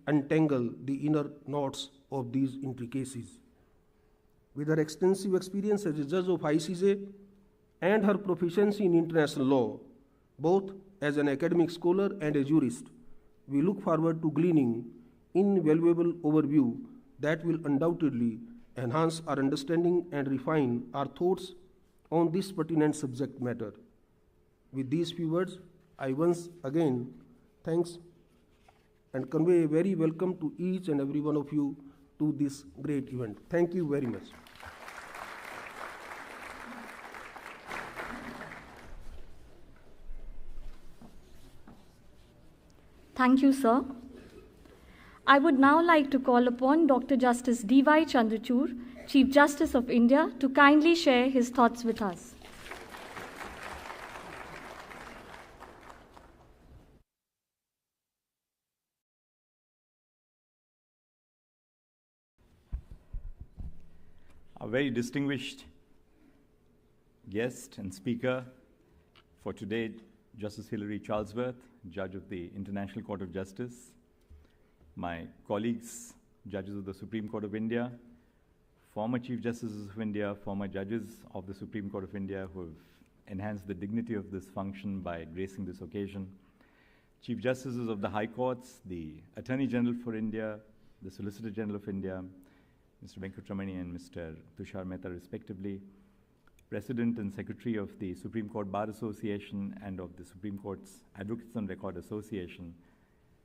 untangle the inner knots of these intricacies. With her extensive experience as a judge of ICJ and her proficiency in international law, both as an academic scholar and a jurist, we look forward to gleaning invaluable overview that will undoubtedly enhance our understanding and refine our thoughts on this pertinent subject matter. With these few words, I once again thanks and convey a very welcome to each and every one of you to this great event. Thank you very much. Thank you, sir. I would now like to call upon Dr. Justice D.Y. Chandrachud, Chief Justice of India, to kindly share his thoughts with us. A very distinguished guest and speaker for today, Justice Hilary Charlesworth, Judge of the International Court of Justice, my colleagues, judges of the Supreme Court of India, former Chief Justices of India, former judges of the Supreme Court of India who have enhanced the dignity of this function by gracing this occasion, Chief Justices of the High Courts, the Attorney General for India, the Solicitor General of India, Mr. Venkatramani and Mr. Tushar Mehta respectively, President and Secretary of the Supreme Court Bar Association and of the Supreme Court's Advocates on Record Association,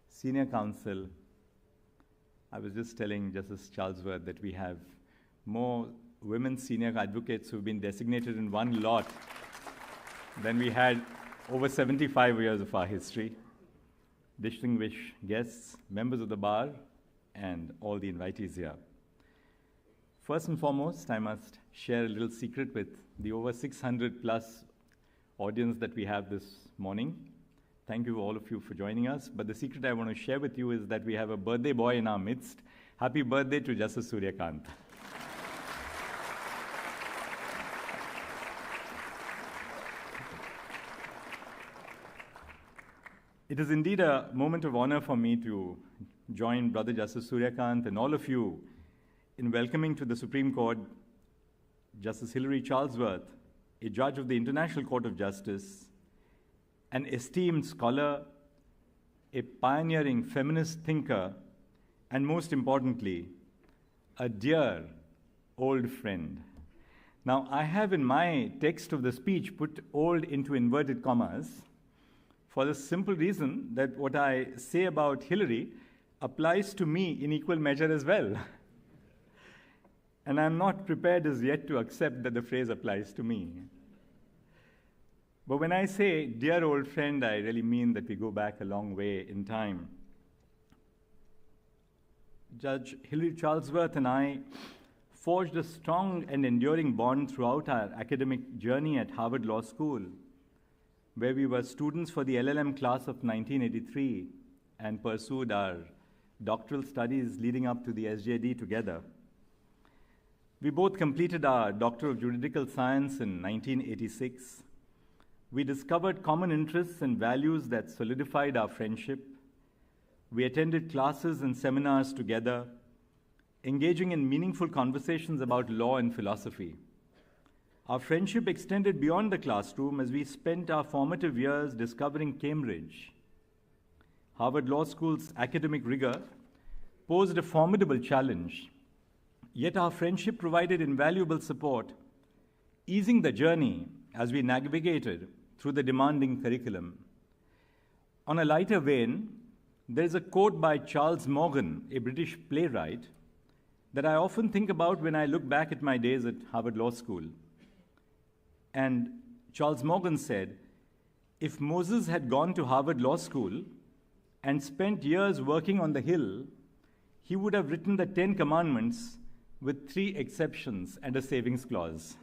Senior Counsel. I was just telling Justice Charlesworth that we have more women senior advocates who've been designated in one lot than we had over 75 years of our history. Distinguished guests, members of the bar, and all the invitees here. First and foremost, I must share a little secret with the over 600 plus audience that we have this morning. Thank you all of you for joining us. But the secret I want to share with you is that we have a birthday boy in our midst. Happy birthday to Justice Suryakant. It is indeed a moment of honor for me to join Brother Justice Suryakant and all of you in welcoming to the Supreme Court Justice Hilary Charlesworth, a judge of the International Court of Justice, an esteemed scholar, a pioneering feminist thinker, and most importantly, a dear old friend. Now, I have in my text of the speech put old into inverted commas for the simple reason that what I say about Hilary applies to me in equal measure as well. And I'm not prepared as yet to accept that the phrase applies to me. But when I say dear old friend, I really mean that we go back a long way in time. Judge Hilary Charlesworth and I forged a strong and enduring bond throughout our academic journey at Harvard Law School, where we were students for the LLM class of 1983 and pursued our doctoral studies leading up to the SJD together. We both completed our Doctor of Juridical Science in 1986. We discovered common interests and values that solidified our friendship. We attended classes and seminars together, engaging in meaningful conversations about law and philosophy. Our friendship extended beyond the classroom as we spent our formative years discovering Cambridge. Harvard Law School's academic rigor posed a formidable challenge. Yet our friendship provided invaluable support, easing the journey as we navigated through the demanding curriculum. On a lighter vein, there is a quote by Charles Morgan, a British playwright, that I often think about when I look back at my days at Harvard Law School. And Charles Morgan said, if Moses had gone to Harvard Law School and spent years working on the Hill, he would have written the 10 Commandments with 3 exceptions and a savings clause.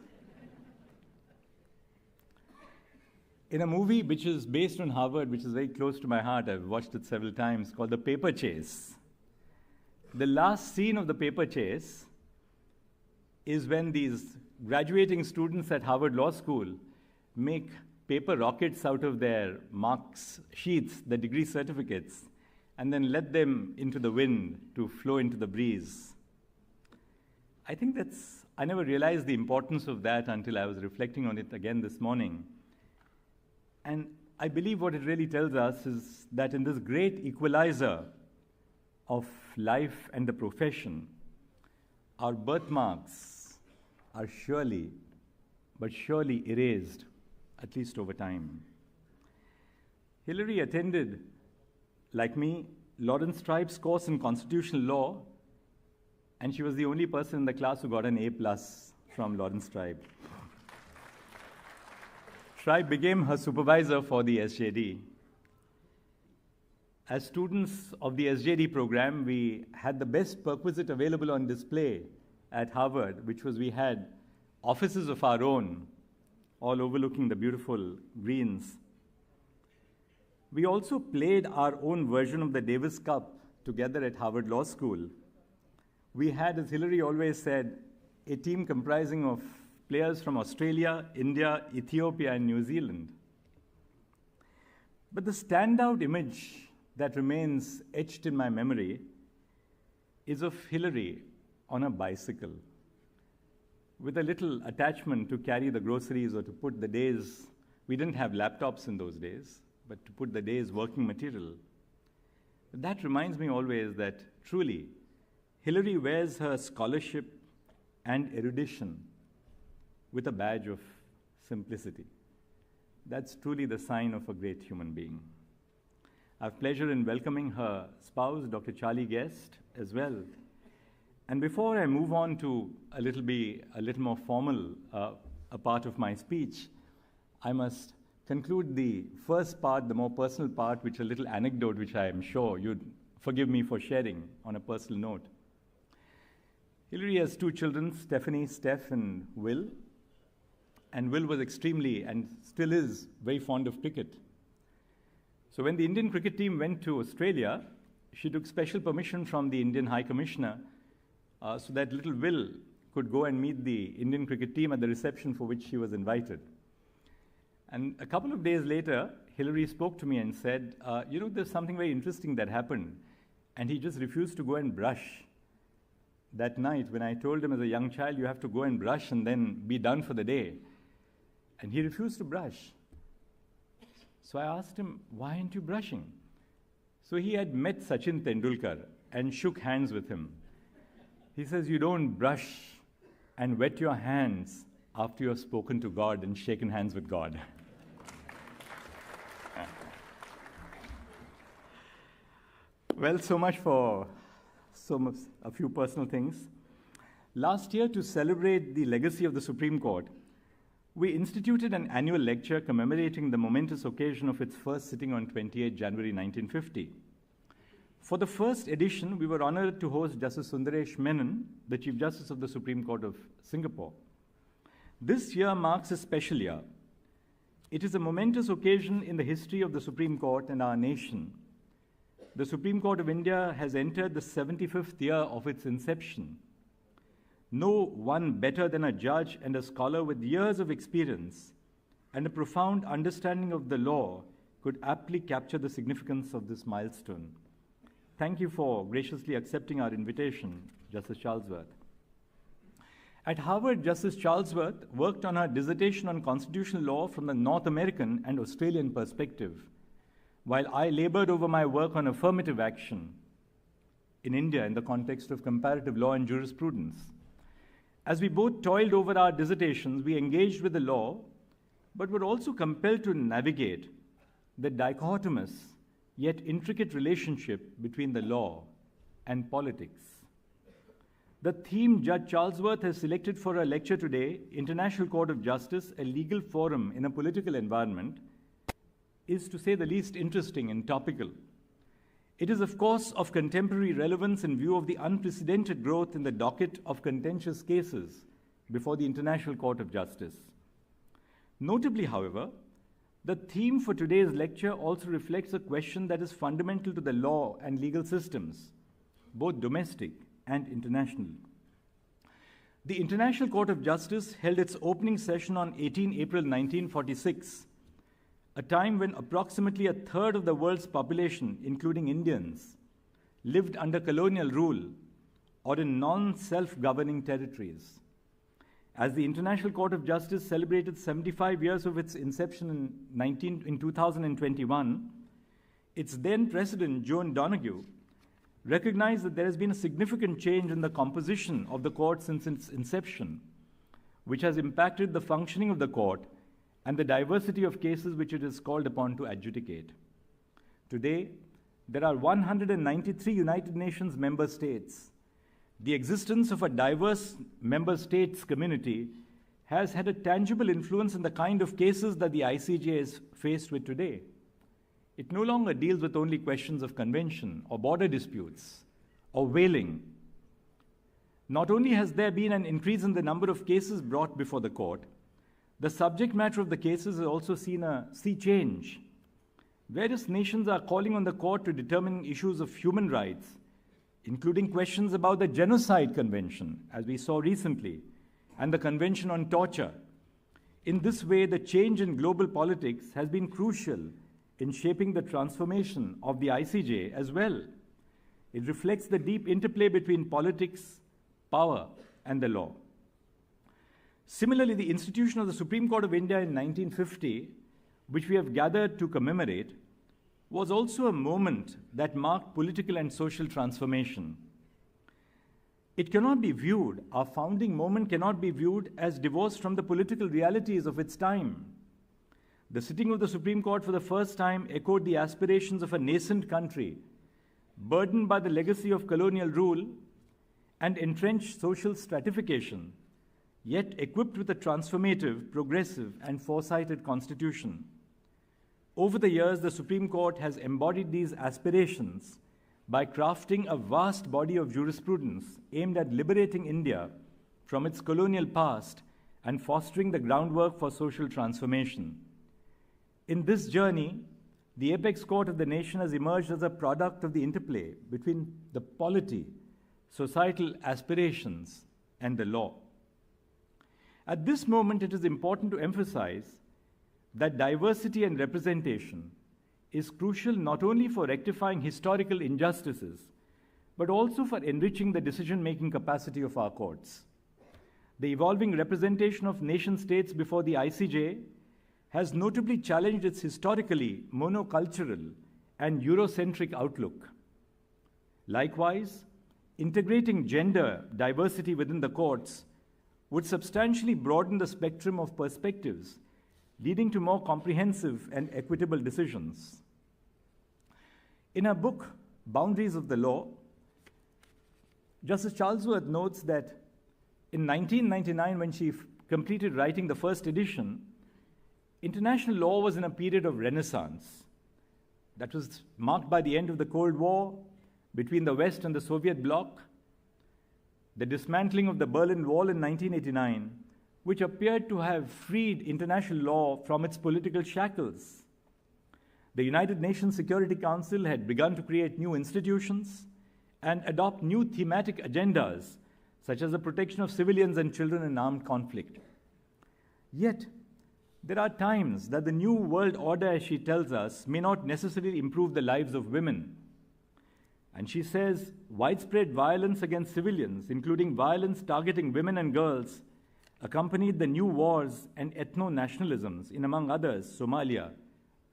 In a movie which is based on Harvard, which is very close to my heart, I've watched it several times, called The Paper Chase. The last scene of The Paper Chase is when these graduating students at Harvard Law School make paper rockets out of their marks sheets, the degree certificates, and then let them into the wind to flow into the breeze. I think I never realized the importance of that until I was reflecting on it again this morning. And I believe what it really tells us is that in this great equalizer of life and the profession, our birthmarks are surely, but surely erased, at least over time. Hilary attended, like me, Lawrence Tribe's course in constitutional law, and she was the only person in the class who got an A+ from Lawrence Tribe. Tribe became her supervisor for the SJD. As students of the SJD program, we had the best perquisite available on display at Harvard, which was we had offices of our own, all overlooking the beautiful greens. We also played our own version of the Davis Cup together at Harvard Law School. We had, as Hilary always said, a team comprising of players from Australia, India, Ethiopia, and New Zealand. But the standout image that remains etched in my memory is of Hilary on a bicycle with a little attachment to carry the groceries or to put the day's, we didn't have laptops in those days, but to put the day's working material. But that reminds me always that truly, Hilary wears her scholarship and erudition with a badge of simplicity. That's truly the sign of a great human being. I have pleasure in welcoming her spouse, Dr. Charlie Guest, as well. And before I move on to a little more formal a part of my speech, I must conclude the first part, the more personal part, which is a little anecdote, which I am sure you'd forgive me for sharing on a personal note. Hilary has two children, Stephanie, Steph, and Will. And Will was extremely, and still is, very fond of cricket. So when the Indian cricket team went to Australia, she took special permission from the Indian High Commissioner so that little Will could go and meet the Indian cricket team at the reception for which she was invited. And a couple of days later, Hilary spoke to me and said, there's something very interesting that happened. And he just refused to go and brush. That night, when I told him as a young child, you have to go and brush and then be done for the day. And he refused to brush. So I asked him, why aren't you brushing? So he had met Sachin Tendulkar and shook hands with him. He says, you don't brush and wet your hands after you have spoken to God and shaken hands with God. Well, so much for a few personal things. Last year, to celebrate the legacy of the Supreme Court, we instituted an annual lecture commemorating the momentous occasion of its first sitting on 28 January 1950. For the first edition, we were honored to host Justice Sundaresh Menon, the Chief Justice of the Supreme Court of Singapore. This year marks a special year. It is a momentous occasion in the history of the Supreme Court and our nation. The Supreme Court of India has entered the 75th year of its inception. No one better than a judge and a scholar with years of experience and a profound understanding of the law could aptly capture the significance of this milestone. Thank you for graciously accepting our invitation, Justice Charlesworth. At Harvard, Justice Charlesworth worked on her dissertation on constitutional law from the North American and Australian perspective, while I labored over my work on affirmative action in India in the context of comparative law and jurisprudence. As we both toiled over our dissertations, we engaged with the law, but were also compelled to navigate the dichotomous yet intricate relationship between the law and politics. The theme Judge Charlesworth has selected for our lecture today, International Court of Justice, a legal forum in a political environment, is to say the least interesting and topical. It is, of course, of contemporary relevance in view of the unprecedented growth in the docket of contentious cases before the International Court of Justice. Notably, however, the theme for today's lecture also reflects a question that is fundamental to the law and legal systems, both domestic and international. The International Court of Justice held its opening session on 18 April 1946 a time when approximately a third of the world's population, including Indians, lived under colonial rule or in non-self-governing territories. As the International Court of Justice celebrated 75 years of its inception in 2021, its then president, Joan Donoghue, recognized that there has been a significant change in the composition of the court since its inception, which has impacted the functioning of the court and the diversity of cases which it is called upon to adjudicate. Today, there are 193 United Nations member states. The existence of a diverse member states community has had a tangible influence in the kind of cases that the ICJ is faced with today. It no longer deals with only questions of convention or border disputes or whaling. Not only has there been an increase in the number of cases brought before the court, the subject matter of the cases has also seen a sea change. Various nations are calling on the court to determine issues of human rights, including questions about the Genocide Convention, as we saw recently, and the Convention on Torture. In this way, the change in global politics has been crucial in shaping the transformation of the ICJ as well. It reflects the deep interplay between politics, power, and the law. Similarly, the institution of the Supreme Court of India in 1950, which we have gathered to commemorate, was also a moment that marked political and social transformation. It cannot be viewed, our founding moment cannot be viewed as divorced from the political realities of its time. The sitting of the Supreme Court for the first time echoed the aspirations of a nascent country, burdened by the legacy of colonial rule and entrenched social stratification, yet equipped with a transformative, progressive, and foresighted constitution. Over the years, the Supreme Court has embodied these aspirations by crafting a vast body of jurisprudence aimed at liberating India from its colonial past and fostering the groundwork for social transformation. In this journey, the apex court of the nation has emerged as a product of the interplay between the polity, societal aspirations, and the law. At this moment, it is important to emphasize that diversity and representation is crucial not only for rectifying historical injustices, but also for enriching the decision-making capacity of our courts. The evolving representation of nation-states before the ICJ has notably challenged its historically monocultural and Eurocentric outlook. Likewise, integrating gender diversity within the courts would substantially broaden the spectrum of perspectives, leading to more comprehensive and equitable decisions. In her book, Boundaries of the Law, Justice Charlesworth notes that in 1999, when she completed writing the first edition, international law was in a period of renaissance that was marked by the end of the Cold War between the West and the Soviet bloc, the dismantling of the Berlin Wall in 1989, which appeared to have freed international law from its political shackles. The United Nations Security Council had begun to create new institutions and adopt new thematic agendas, such as the protection of civilians and children in armed conflict. Yet, there are times that the new world order, as she tells us, may not necessarily improve the lives of women. And she says, widespread violence against civilians, including violence targeting women and girls, accompanied the new wars and ethno-nationalisms in, among others, Somalia,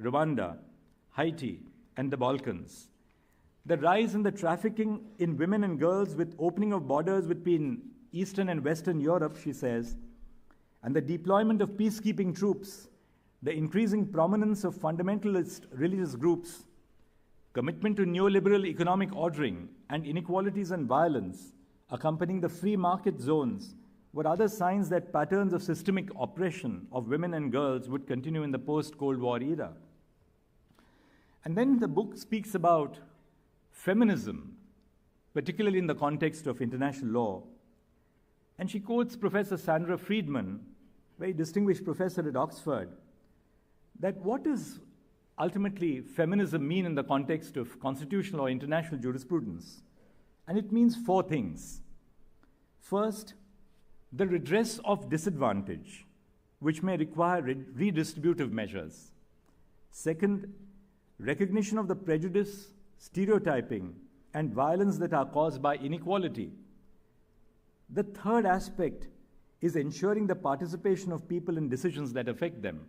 Rwanda, Haiti, and the Balkans. The rise in the trafficking in women and girls with opening of borders between Eastern and Western Europe, she says, and the deployment of peacekeeping troops, the increasing prominence of fundamentalist religious groups, commitment to neoliberal economic ordering, and inequalities and violence accompanying the free market zones were other signs that patterns of systemic oppression of women and girls would continue in the post-Cold War era. And then the book speaks about feminism, particularly in the context of international law. And she quotes Professor Sandra Friedman, very distinguished professor at Oxford, that what does ultimately feminism mean in the context of constitutional or international jurisprudence? And it means four things. First, the redress of disadvantage, which may require redistributive measures. Second, recognition of the prejudice, stereotyping, and violence that are caused by inequality. The third aspect is ensuring the participation of people in decisions that affect them.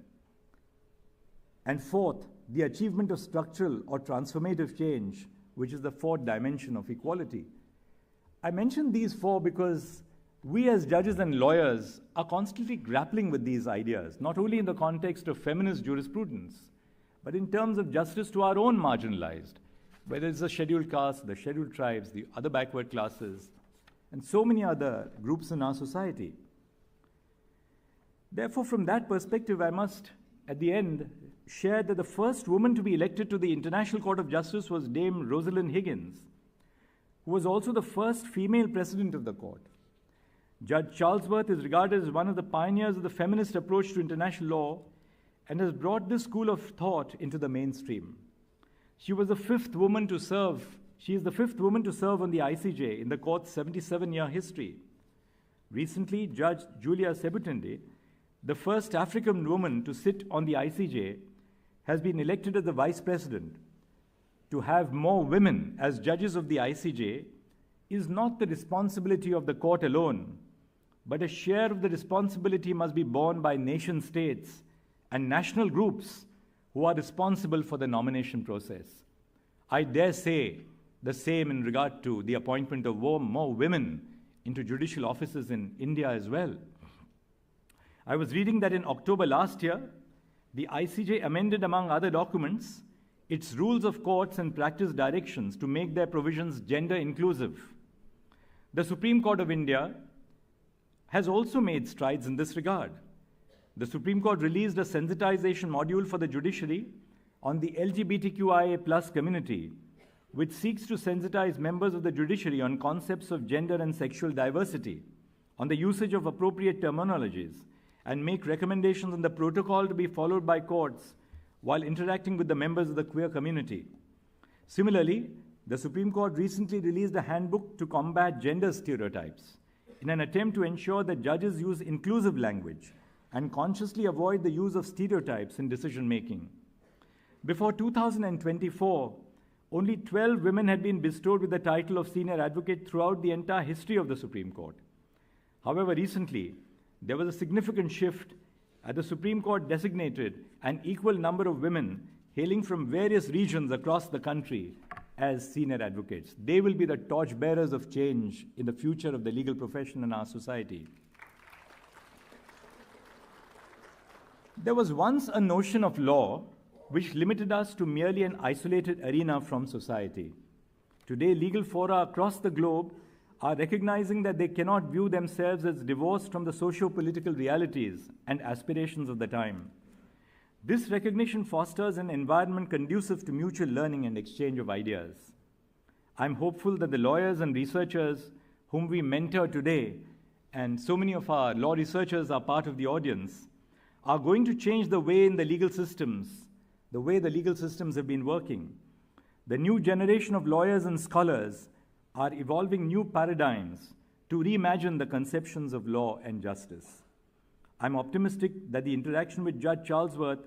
And fourth, the achievement of structural or transformative change, which is the fourth dimension of equality. I mention these four because we as judges and lawyers are constantly grappling with these ideas, not only in the context of feminist jurisprudence, but in terms of justice to our own marginalized, whether it's the scheduled castes, the scheduled tribes, the other backward classes, and so many other groups in our society. Therefore, from that perspective, I must, at the end, share that the first woman to be elected to the International Court of Justice was Dame Rosalind Higgins, who was also the first female president of the court. Judge Charlesworth is regarded as one of the pioneers of the feminist approach to international law and has brought this school of thought into the mainstream. She is the fifth woman to serve on the ICJ in the court's 77-year history. Recently, Judge Julia Sebutinde, the first African woman to sit on the ICJ, has been elected as the vice president. To have more women as judges of the ICJ is not the responsibility of the court alone, but a share of the responsibility must be borne by nation states and national groups who are responsible for the nomination process. I dare say the same in regard to the appointment of more women into judicial offices in India as well. I was reading that in October last year, the ICJ amended, among other documents, its rules of courts and practice directions to make their provisions gender inclusive. The Supreme Court of India has also made strides in this regard. The Supreme Court released a sensitization module for the judiciary on the LGBTQIA+ community, which seeks to sensitize members of the judiciary on concepts of gender and sexual diversity, on the usage of appropriate terminologies, and make recommendations on the protocol to be followed by courts while interacting with the members of the queer community. Similarly, the Supreme Court recently released a handbook to combat gender stereotypes in an attempt to ensure that judges use inclusive language and consciously avoid the use of stereotypes in decision-making. Before 2024, only 12 women had been bestowed with the title of senior advocate throughout the entire history of the Supreme Court. However, recently, there was a significant shift as the Supreme Court designated an equal number of women hailing from various regions across the country as senior advocates. They will be the torchbearers of change in the future of the legal profession in our society. There was once a notion of law which limited us to merely an isolated arena from society. Today, legal fora across the globe are recognizing that they cannot view themselves as divorced from the socio-political realities and aspirations of the time. This recognition fosters an environment conducive to mutual learning and exchange of ideas. I'm hopeful that the lawyers and researchers whom we mentor today, and so many of our law researchers are part of the audience, are going to change the way the legal systems have been working. The new generation of lawyers and scholars are evolving new paradigms to reimagine the conceptions of law and justice. I'm optimistic that the interaction with Judge Charlesworth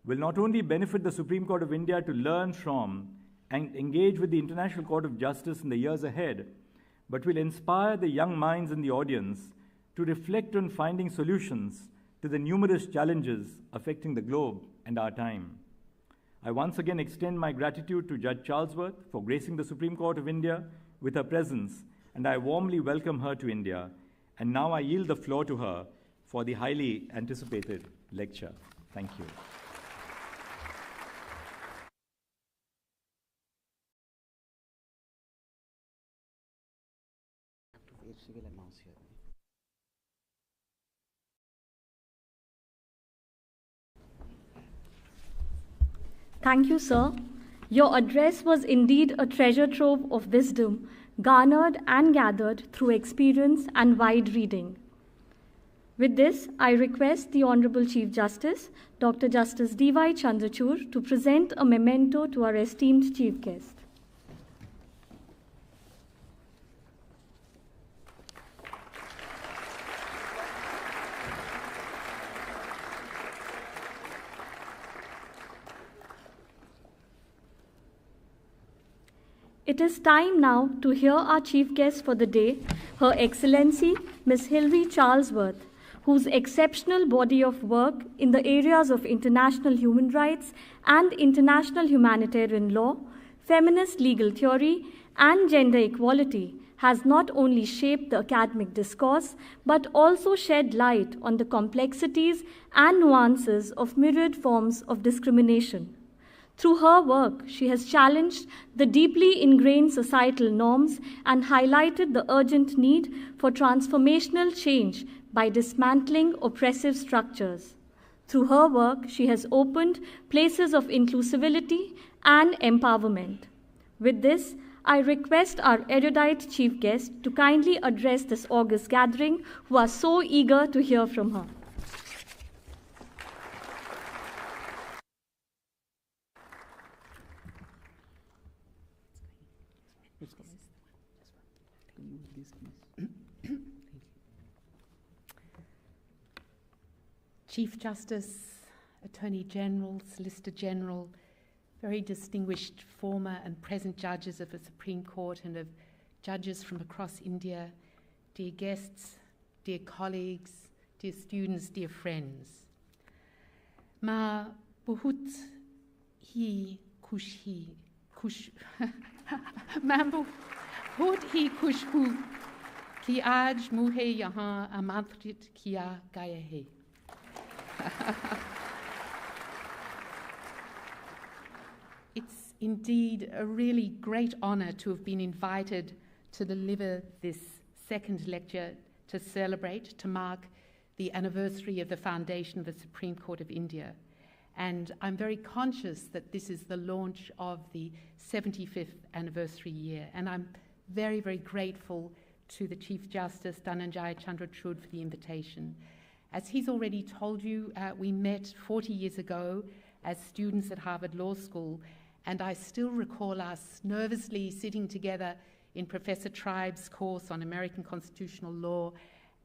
will not only benefit the Supreme Court of India to learn from and engage with the International Court of Justice in the years ahead, but will inspire the young minds in the audience to reflect on finding solutions to the numerous challenges affecting the globe and our time. I once again extend my gratitude to Judge Charlesworth for gracing the Supreme Court of India with her presence, and I warmly welcome her to India. And now I yield the floor to her for the highly anticipated lecture. Thank you. Thank you, sir. Your address was indeed a treasure trove of wisdom, garnered and gathered through experience and wide reading. With this, I request the Honorable Chief Justice, Dr. Justice D.Y. Chandrachud, to present a memento to our esteemed Chief Guest. it is time now to hear our chief guest for the day, Her Excellency Ms. Hilary Charlesworth, whose exceptional body of work in the areas of international human rights and international humanitarian law, feminist legal theory, and gender equality has not only shaped the academic discourse, but also shed light on the complexities and nuances of myriad forms of discrimination. Through her work, she has challenged the deeply ingrained societal norms and highlighted the urgent need for transformational change by dismantling oppressive structures. Through her work, she has opened places of inclusivity and empowerment. With this, I request our erudite chief guest to kindly address this august gathering, who are so eager to hear from her. Chief Justice, Attorney General, Solicitor General, very distinguished former and present judges of the Supreme Court and of judges from across India, dear guests, dear colleagues, dear students, dear friends. Ma bahut hi khush मैं बहुत ही खुश हूँ कि आज मुझे यहाँ आमंत्रित किया गया है. It's indeed a really great honor to have been invited to deliver this second lecture to celebrate, to mark the anniversary of the foundation of the Supreme Court of India. And I'm very conscious that this is the launch of the 75th anniversary year. And I'm very, very grateful to the Chief Justice, Dhananjay Chandrachud, for the invitation. As he's already told you, we met 40 years ago as students at Harvard Law School, and I still recall us nervously sitting together in Professor Tribe's course on American constitutional law,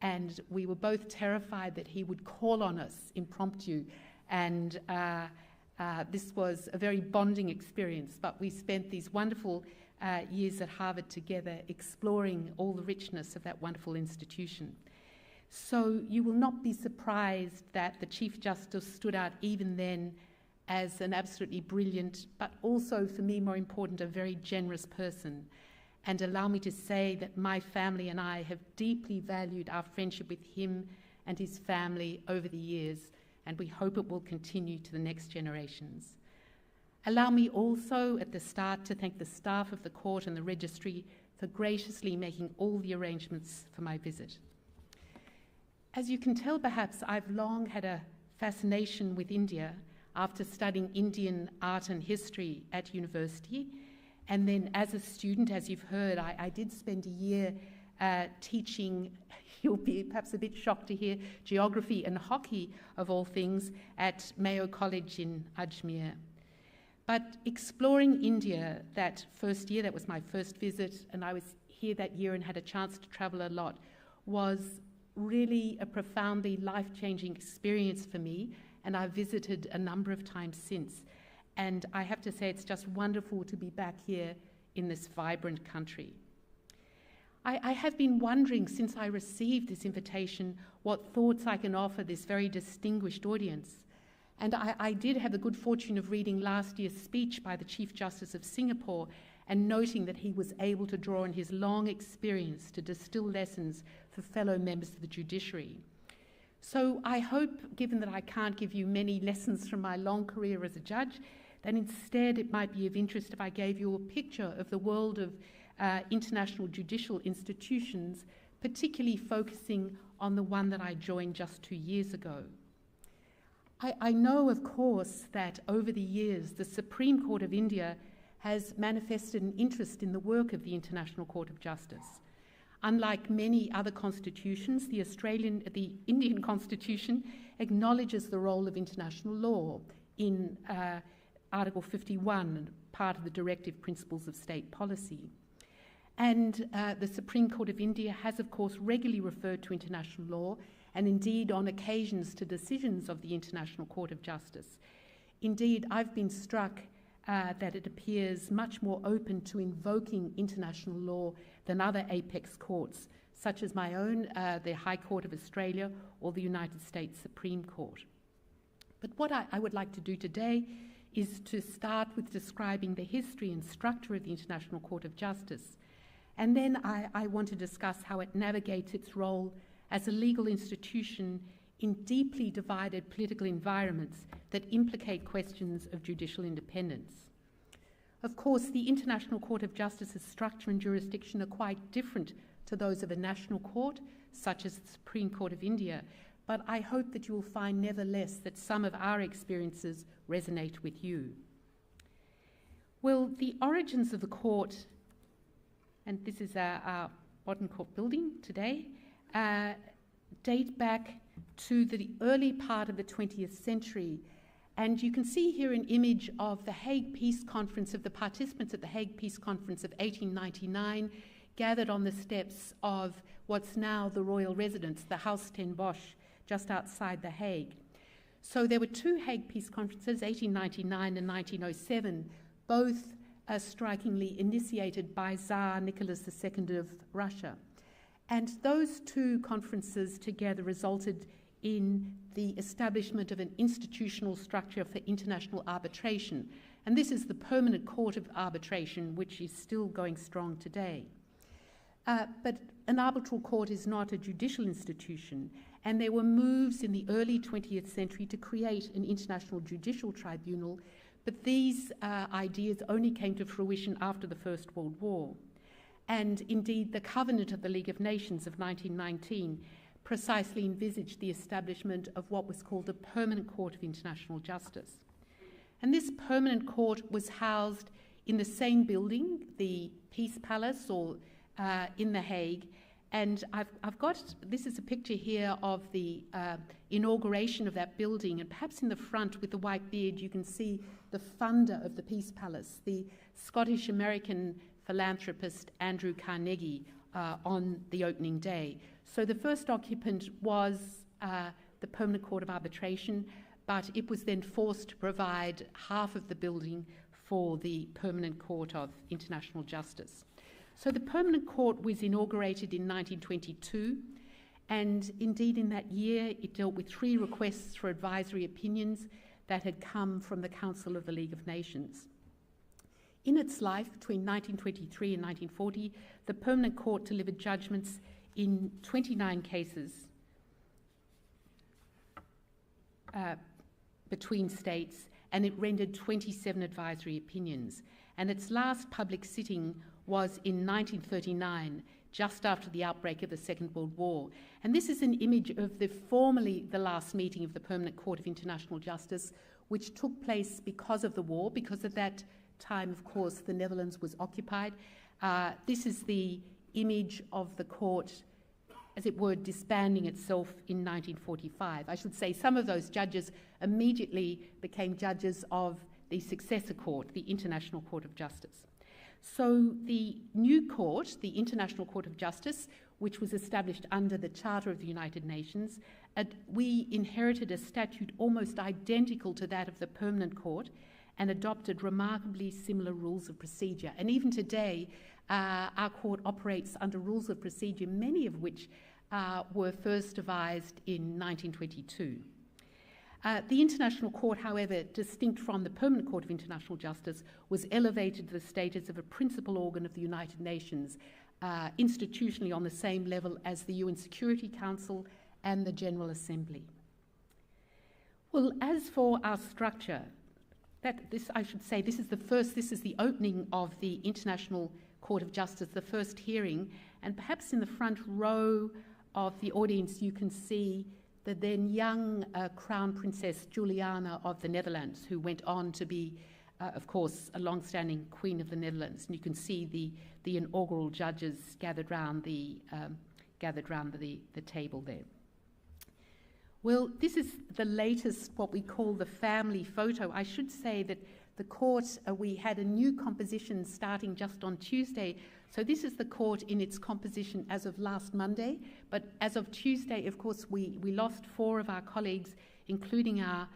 and we were both terrified that he would call on us impromptu, and this was a very bonding experience. But we spent these wonderful years at Harvard together exploring all the richness of that wonderful institution. So you will not be surprised that the Chief Justice stood out even then as an absolutely brilliant, but also, for me more important, a very generous person. And allow me to say that my family and I have deeply valued our friendship with him and his family over the years, and we hope it will continue to the next generations. Allow me also at the start to thank the staff of the court and the registry for graciously making all the arrangements for my visit. As you can tell, perhaps, I've long had a fascination with India after studying Indian art and history at university. And then as a student, as you've heard, I did spend a year teaching, you'll be perhaps a bit shocked to hear, geography and hockey, of all things, at Mayo College in Ajmer. But exploring India that first year, that was my first visit, and I was here that year and had a chance to travel a lot, was really a profoundly life-changing experience for me, and I've visited a number of times since. And I have to say, it's just wonderful to be back here in this vibrant country. I have been wondering, since I received this invitation, what thoughts I can offer this very distinguished audience. And I did have the good fortune of reading last year's speech by the Chief Justice of Singapore and noting that he was able to draw on his long experience to distill lessons for fellow members of the judiciary. So I hope, given that I can't give you many lessons from my long career as a judge, that instead it might be of interest if I gave you a picture of the world of international judicial institutions, particularly focusing on the one that I joined just 2 years ago. I know, of course, that over the years the Supreme Court of India has manifested an interest in the work of the International Court of Justice. Unlike many other constitutions, the Indian Constitution acknowledges the role of international law in Article 51, part of the Directive Principles of State Policy. And the Supreme Court of India has, of course, regularly referred to international law, and indeed on occasions to decisions of the International Court of Justice. Indeed, I've been struck that it appears much more open to invoking international law than other apex courts, such as my own, the High Court of Australia or the United States Supreme Court. But what I would like to do today is to start with describing the history and structure of the International Court of Justice. And then I want to discuss how it navigates its role as a legal institution in deeply divided political environments that implicate questions of judicial independence. Of course, the International Court of Justice's structure and jurisdiction are quite different to those of a national court, such as the Supreme Court of India, but I hope that you will find nevertheless that some of our experiences resonate with you. Well, the origins of the court, and this is our modern court building today, date back to the early part of the 20th century. And you can see here an image of the Hague Peace Conference, of the participants at the Hague Peace Conference of 1899, gathered on the steps of what's now the royal residence, the Haus ten Bosch, just outside The Hague. So there were two Hague Peace Conferences, 1899 and 1907, both strikingly initiated by Tsar Nicholas II of Russia. And those two conferences together resulted in the establishment of an institutional structure for international arbitration. And this is the Permanent Court of Arbitration, which is still going strong today. But an arbitral court is not a judicial institution, and there were moves in the early 20th century to create an international judicial tribunal, but these ideas only came to fruition after the First World War. And indeed, the Covenant of the League of Nations of 1919 precisely envisaged the establishment of what was called a Permanent Court of International Justice. And this permanent court was housed in the same building, the Peace Palace, or in The Hague. And I've got, this is a picture here of the inauguration of that building, and perhaps in the front with the white beard you can see the funder of the Peace Palace, the Scottish-American philanthropist Andrew Carnegie, on the opening day. So the first occupant was the Permanent Court of Arbitration, but it was then forced to provide half of the building for the Permanent Court of International Justice. So the Permanent Court was inaugurated in 1922, and indeed in that year it dealt with 3 requests for advisory opinions that had come from the Council of the League of Nations. In its life, between 1923 and 1940, the Permanent Court delivered judgments in 29 cases between states, and it rendered 27 advisory opinions. And its last public sitting was in 1939, just after the outbreak of the Second World War. And this is an image of formerly the last meeting of the Permanent Court of International Justice, which took place because of the war, because at that time, of course, the Netherlands was occupied. This is the image of the court, as it were, disbanding itself in 1945. I should say some of those judges immediately became judges of the successor court, the International Court of Justice. So the new court, the International Court of Justice, which was established under the Charter of the United Nations, we inherited a statute almost identical to that of the Permanent Court and adopted remarkably similar rules of procedure. And even today, our court operates under rules of procedure, many of which were first devised in 1922. The International Court, however, distinct from the Permanent Court of International Justice, was elevated to the status of a principal organ of the United Nations, institutionally on the same level as the UN Security Council and the General Assembly. Well, as for our structure, this is the opening of the International Court of Justice, the first hearing, and perhaps in the front row of the audience you can see the then young Crown Princess Juliana of the Netherlands, who went on to be, of course, a long-standing Queen of the Netherlands. And you can see the inaugural judges gathered round the table there. Well, this is the latest, what we call the family photo. I should say that the court, we had a new composition starting just on Tuesday. So this is the court in its composition as of last Monday. But as of Tuesday, of course, we lost 4 of our colleagues, including our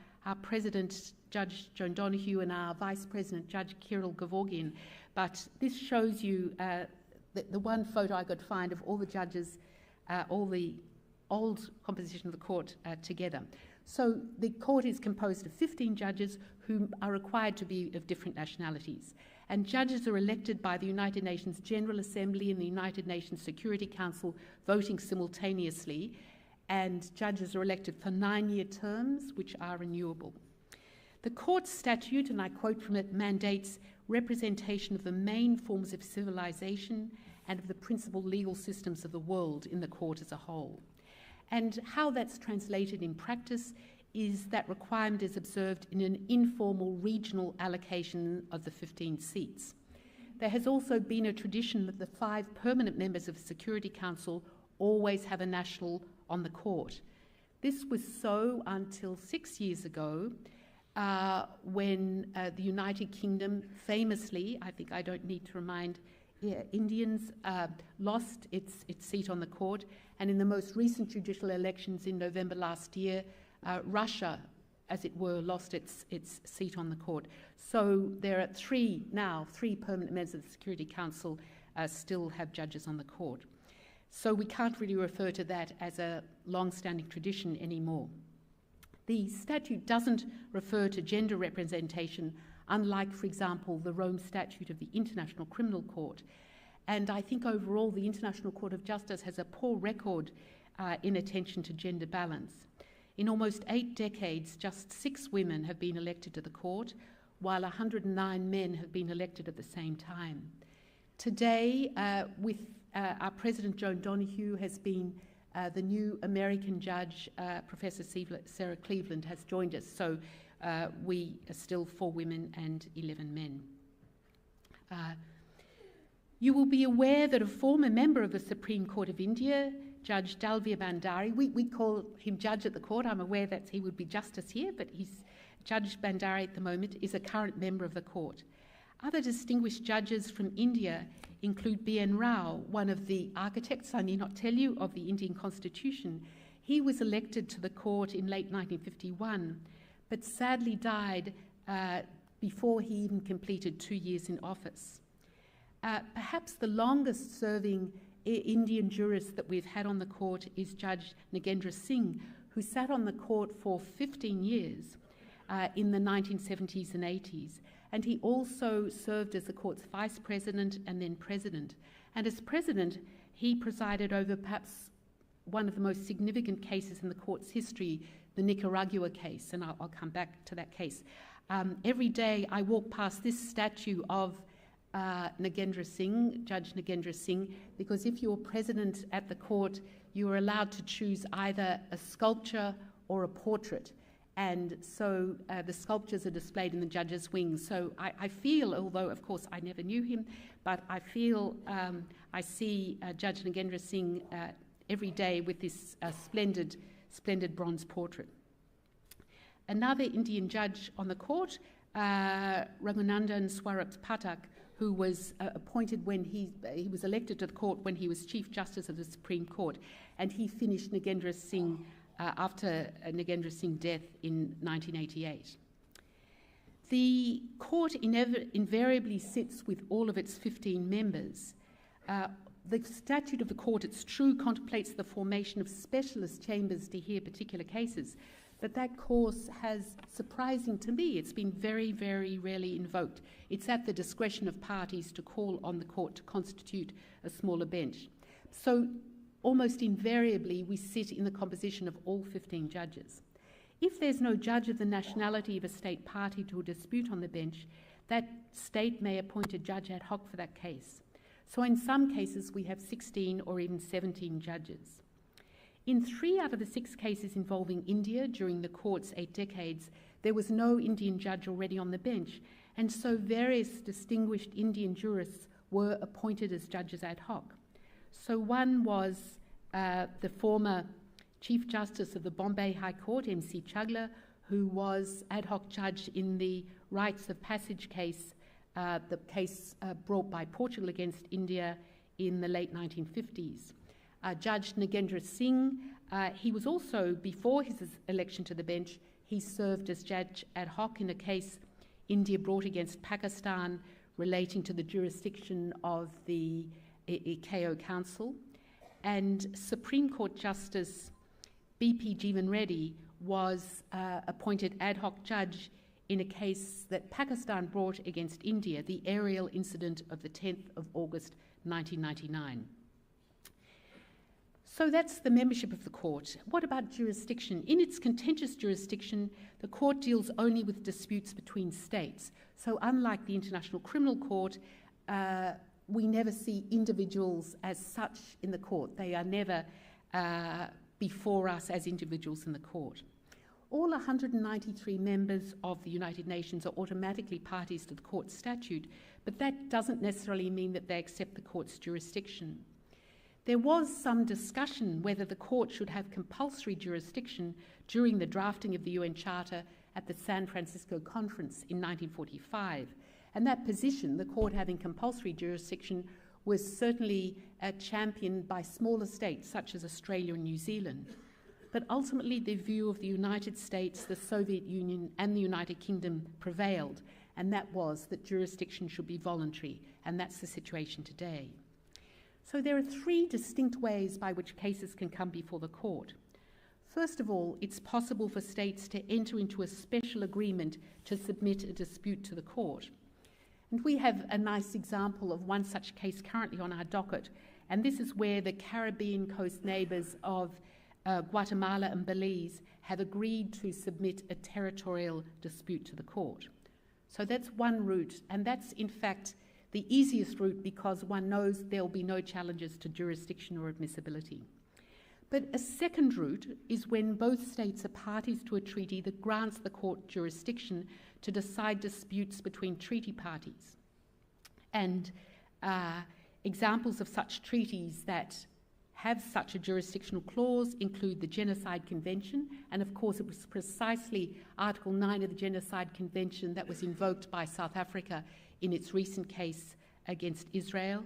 president, Judge Joan Donoghue and our Vice President, Judge Kirill Gevorgyan. But this shows you the one photo I could find of all the judges, all the old composition of the court together. So the court is composed of 15 judges who are required to be of different nationalities. And judges are elected by the United Nations General Assembly and the United Nations Security Council, voting simultaneously. And judges are elected for 9-year terms, which are renewable. The court's statute, and I quote from it, mandates representation of the main forms of civilization and of the principal legal systems of the world in the court as a whole. And how that's translated in practice is that requirement is observed in an informal regional allocation of the 15 seats. There has also been a tradition that the 5 permanent members of the Security Council always have a national on the court. This was so until 6 years ago, when the United Kingdom famously, I think I don't need to remind Indians, lost its seat on the court, and in the most recent judicial elections in November last year, Russia, as it were, lost its seat on the court. So there are 3 permanent members of the Security Council still have judges on the court. So we can't really refer to that as a long-standing tradition anymore. The statute doesn't refer to gender representation, unlike, for example, the Rome Statute of the International Criminal Court. And I think overall the International Court of Justice has a poor record in attention to gender balance. In almost 8 decades, just 6 women have been elected to the court, while 109 men have been elected at the same time. Today, with our President Joan Donoghue has been the new American judge, Professor Sarah Cleveland, has joined us. So we are still 4 women and 11 men. You will be aware that a former member of the Supreme Court of India, Judge Dalvir Bhandari, we call him judge at the court. I'm aware that he would be justice here, but he's Judge Bhandari at the moment, is a current member of the court. Other distinguished judges from India include B.N. Rao, one of the architects, I need not tell you, of the Indian Constitution. He was elected to the court in late 1951, but sadly died before he even completed 2 years in office. Perhaps the longest serving Indian jurist that we've had on the court is Judge Nagendra Singh, who sat on the court for 15 years in the 1970s and 80s. And he also served as the court's vice president and then president. And as president, he presided over perhaps one of the most significant cases in the court's history, the Nicaragua case, and I'll come back to that case. Every day I walk past this statue of Nagendra Singh, Judge Nagendra Singh, because if you're president at the court, you are allowed to choose either a sculpture or a portrait. And so the sculptures are displayed in the judge's wing. So I feel, although of course I never knew him, but I feel I see Judge Nagendra Singh every day with this splendid bronze portrait. Another Indian judge on the court, Raghunandan Swarup Pathak, who was appointed when he was elected to the court when he was Chief Justice of the Supreme Court, and he finished Nagendra Singh after Nagendra Singh's death in 1988. The court invariably sits with all of its 15 members. The statute of the court, it's true, contemplates the formation of specialist chambers to hear particular cases, but that course has, surprising to me, it's been very, very rarely invoked. It's at the discretion of parties to call on the court to constitute a smaller bench. So almost invariably, we sit in the composition of all 15 judges. If there's no judge of the nationality of a state party to a dispute on the bench, that state may appoint a judge ad hoc for that case. So in some cases, we have 16 or even 17 judges. In 3 out of the 6 cases involving India during the court's 8 decades, there was no Indian judge already on the bench, and so various distinguished Indian jurists were appointed as judges ad hoc. So one was the former Chief Justice of the Bombay High Court, M.C. Chagla, who was ad hoc judge in the Rites of Passage case, the case brought by Portugal against India in the late 1950s. Judge Nagendra Singh, he was also, before his election to the bench, He served as judge ad hoc in a case India brought against Pakistan relating to the jurisdiction of the ICJ Council. And Supreme Court Justice B.P. Jeevan Reddy was appointed ad hoc judge in a case that Pakistan brought against India, the aerial incident of the 10th of August 1999. So that's the membership of the court. What about jurisdiction? In its contentious jurisdiction, the court deals only with disputes between states. So unlike the International Criminal Court, we never see individuals as such in the court. They are never before us as individuals in the court. All 193 members of the United Nations are automatically parties to the court statute, but that doesn't necessarily mean that they accept the court's jurisdiction. There was some discussion whether the court should have compulsory jurisdiction during the drafting of the UN Charter at the San Francisco Conference in 1945. And that position, the court having compulsory jurisdiction, was certainly championed by smaller states such as Australia and New Zealand. But ultimately, the view of the United States, the Soviet Union, and the United Kingdom prevailed, and that was that jurisdiction should be voluntary, and that's the situation today. So there are three distinct ways by which cases can come before the court. First of all, it's possible for states to enter into a special agreement to submit a dispute to the court. And we have a nice example of one such case currently on our docket, and this is where the Caribbean coast neighbours of Guatemala and Belize have agreed to submit a territorial dispute to the court. So that's one route, and that's in fact the easiest route because one knows there will be no challenges to jurisdiction or admissibility. But a second route is when both states are parties to a treaty that grants the court jurisdiction to decide disputes between treaty parties. And examples of such treaties that have such a jurisdictional clause include the Genocide Convention, and of course it was precisely Article 9 of the Genocide Convention that was invoked by South Africa in its recent case against Israel.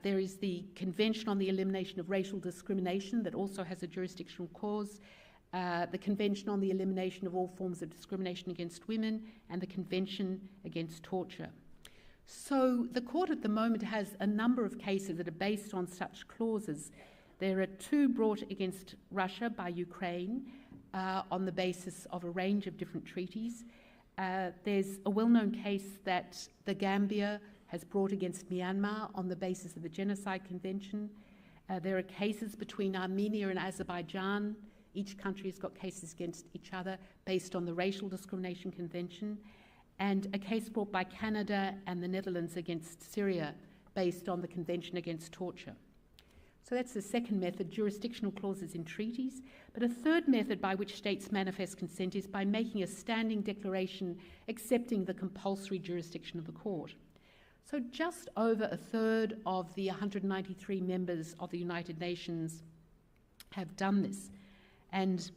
There is the Convention on the Elimination of Racial Discrimination that also has a jurisdictional clause, the Convention on the Elimination of All Forms of Discrimination against Women, and the Convention Against Torture. So the court at the moment has a number of cases that are based on such clauses. There are two brought against Russia by Ukraine on the basis of a range of different treaties. There's a well-known case that the Gambia has brought against Myanmar on the basis of the Genocide Convention. There are cases between Armenia and Azerbaijan. Each country has got cases against each other based on the Racial Discrimination Convention, and a case brought by Canada and the Netherlands against Syria based on the Convention Against Torture. So that's the second method, jurisdictional clauses in treaties. But a third method by which states manifest consent is by making a standing declaration accepting the compulsory jurisdiction of the court. So just over a third of the 193 members of the United Nations have done this. And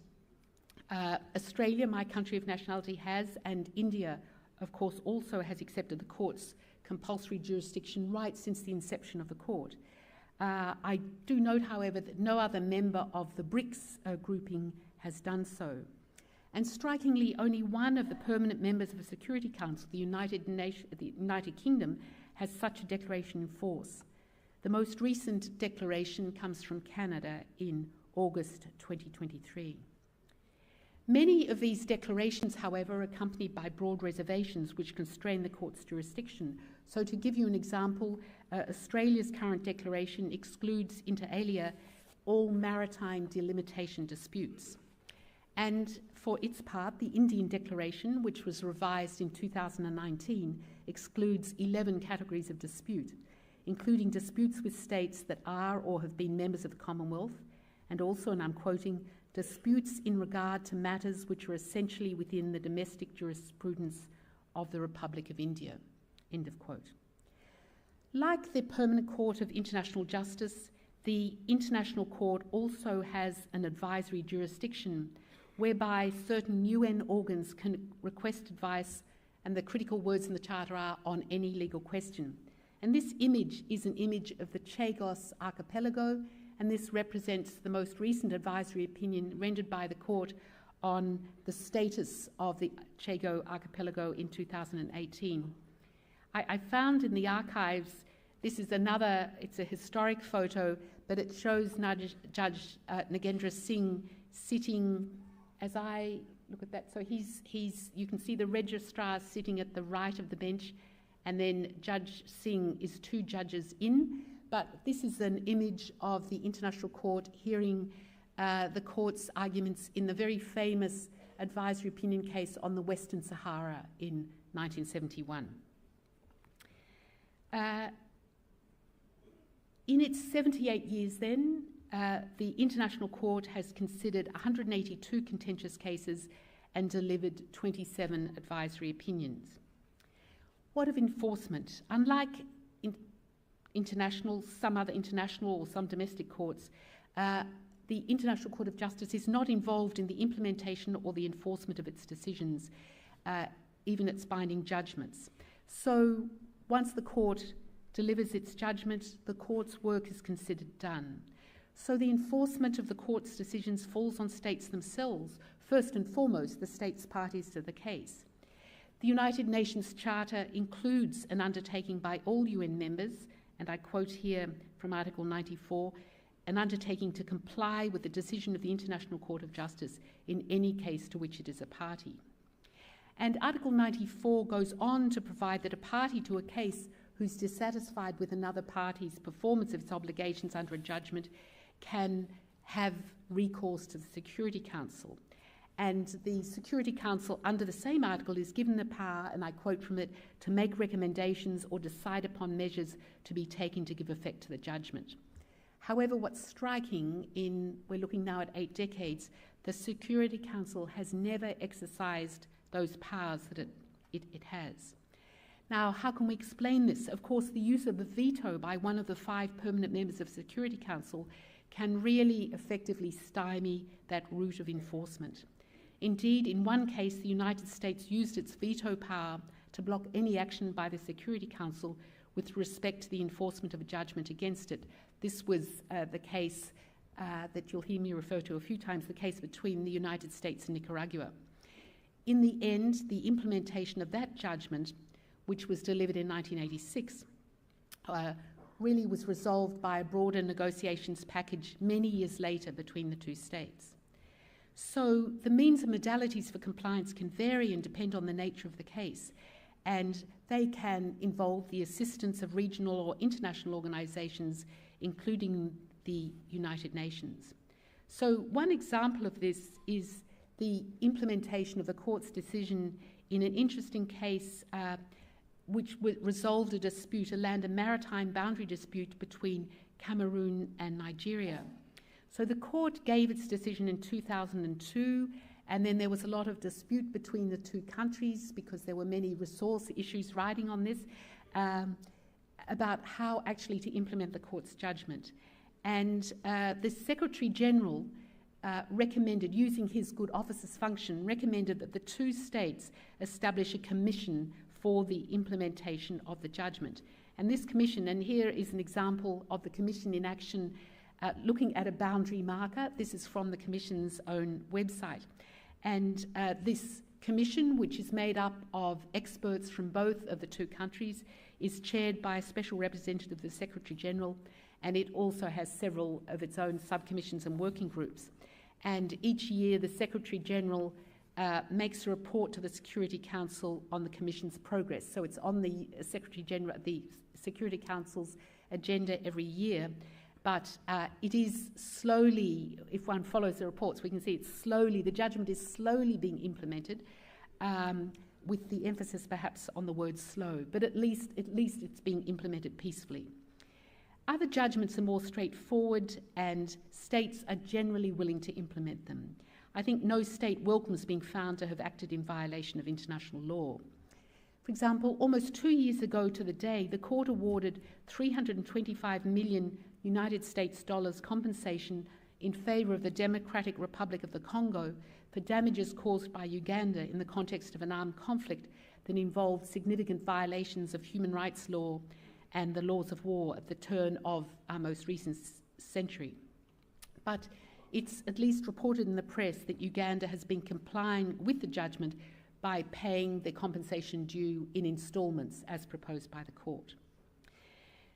Australia, my country of nationality, has, and India, of course, also has accepted the court's compulsory jurisdiction right since the inception of the court. I do note, however, that no other member of the BRICS grouping has done so. And strikingly, only one of the permanent members of the Security Council, the United Kingdom, has such a declaration in force. The most recent declaration comes from Canada in August 2023. Many of these declarations, however, are accompanied by broad reservations which constrain the court's jurisdiction. So to give you an example, Australia's current declaration excludes inter alia all maritime delimitation disputes. And for its part, the Indian declaration, which was revised in 2019, excludes 11 categories of dispute, including disputes with states that are or have been members of the Commonwealth, and also, and I'm quoting, disputes in regard to matters which are essentially within the domestic jurisprudence of the Republic of India, end of quote. Like the Permanent Court of International Justice, the International Court also has an advisory jurisdiction whereby certain UN organs can request advice, and the critical words in the Charter are on any legal question. And this image is an image of the Chagos Archipelago, and this represents the most recent advisory opinion rendered by the court on the status of the Chagos Archipelago in 2018. I found in the archives, this is another, it's a historic photo, but it shows Judge Nagendra Singh sitting, as I look at that, so you can see the registrar sitting at the right of the bench, and then Judge Singh is 2 judges in, but this is an image of the International Court hearing the court's arguments in the very famous advisory opinion case on the Western Sahara in 1971. In its 78 years then, the International Court has considered 182 contentious cases and delivered 27 advisory opinions. What of enforcement? Unlike some other international or some domestic courts, the International Court of Justice is not involved in the implementation or the enforcement of its decisions, even its binding judgments. So once the court delivers its judgment, the court's work is considered done. So the enforcement of the court's decisions falls on states themselves, first and foremost the states parties to the case. The United Nations Charter includes an undertaking by all UN members, and I quote here from Article 94, an undertaking to comply with the decision of the International Court of Justice in any case to which it is a party. And Article 94 goes on to provide that a party to a case who's dissatisfied with another party's performance of its obligations under a judgment can have recourse to the Security Council. And the Security Council, under the same article, is given the power, and I quote from it, to make recommendations or decide upon measures to be taken to give effect to the judgment. However, what's striking we're looking now at 8 decades, the Security Council has never exercised those powers that it has. Now, how can we explain this? Of course, the use of the veto by one of the 5 permanent members of the Security Council can really effectively stymie that route of enforcement. Indeed, in one case, the United States used its veto power to block any action by the Security Council with respect to the enforcement of a judgment against it. This was the case that you'll hear me refer to a few times, the case between the United States and Nicaragua. In the end, the implementation of that judgment, which was delivered in 1986, really was resolved by a broader negotiations package many years later between the 2 states. So the means and modalities for compliance can vary and depend on the nature of the case, and they can involve the assistance of regional or international organisations, including the United Nations. So one example of this is the implementation of the court's decision in an interesting case which resolved a dispute, a land and maritime boundary dispute between Cameroon and Nigeria. So the court gave its decision in 2002, and then there was a lot of dispute between the 2 countries because there were many resource issues riding on this about how actually to implement the court's judgment. And the Secretary General recommended, using his good officer's function, recommended that the 2 states establish a commission for the implementation of the judgment. And this commission, and here is an example of the commission in action looking at a boundary marker. This is from the commission's own website. And this commission, which is made up of experts from both of the 2 countries, is chaired by a special representative of the Secretary General, and it also has several of its own subcommissions and working groups. And each year the Secretary General makes a report to the Security Council on the Commission's progress. So it's on the Security Council's agenda every year, but it is slowly, if one follows the reports, we can see it's slowly, the judgment is slowly being implemented, with the emphasis perhaps on the word slow, but at least it's being implemented peacefully. Other judgments are more straightforward, and states are generally willing to implement them. I think no state welcomes being found to have acted in violation of international law. For example, almost 2 years ago to the day, the court awarded $325 million United States dollars compensation in favour of the Democratic Republic of the Congo for damages caused by Uganda in the context of an armed conflict that involved significant violations of human rights law and the laws of war at the turn of our most recent century. But it's at least reported in the press that Uganda has been complying with the judgment by paying the compensation due in instalments as proposed by the court.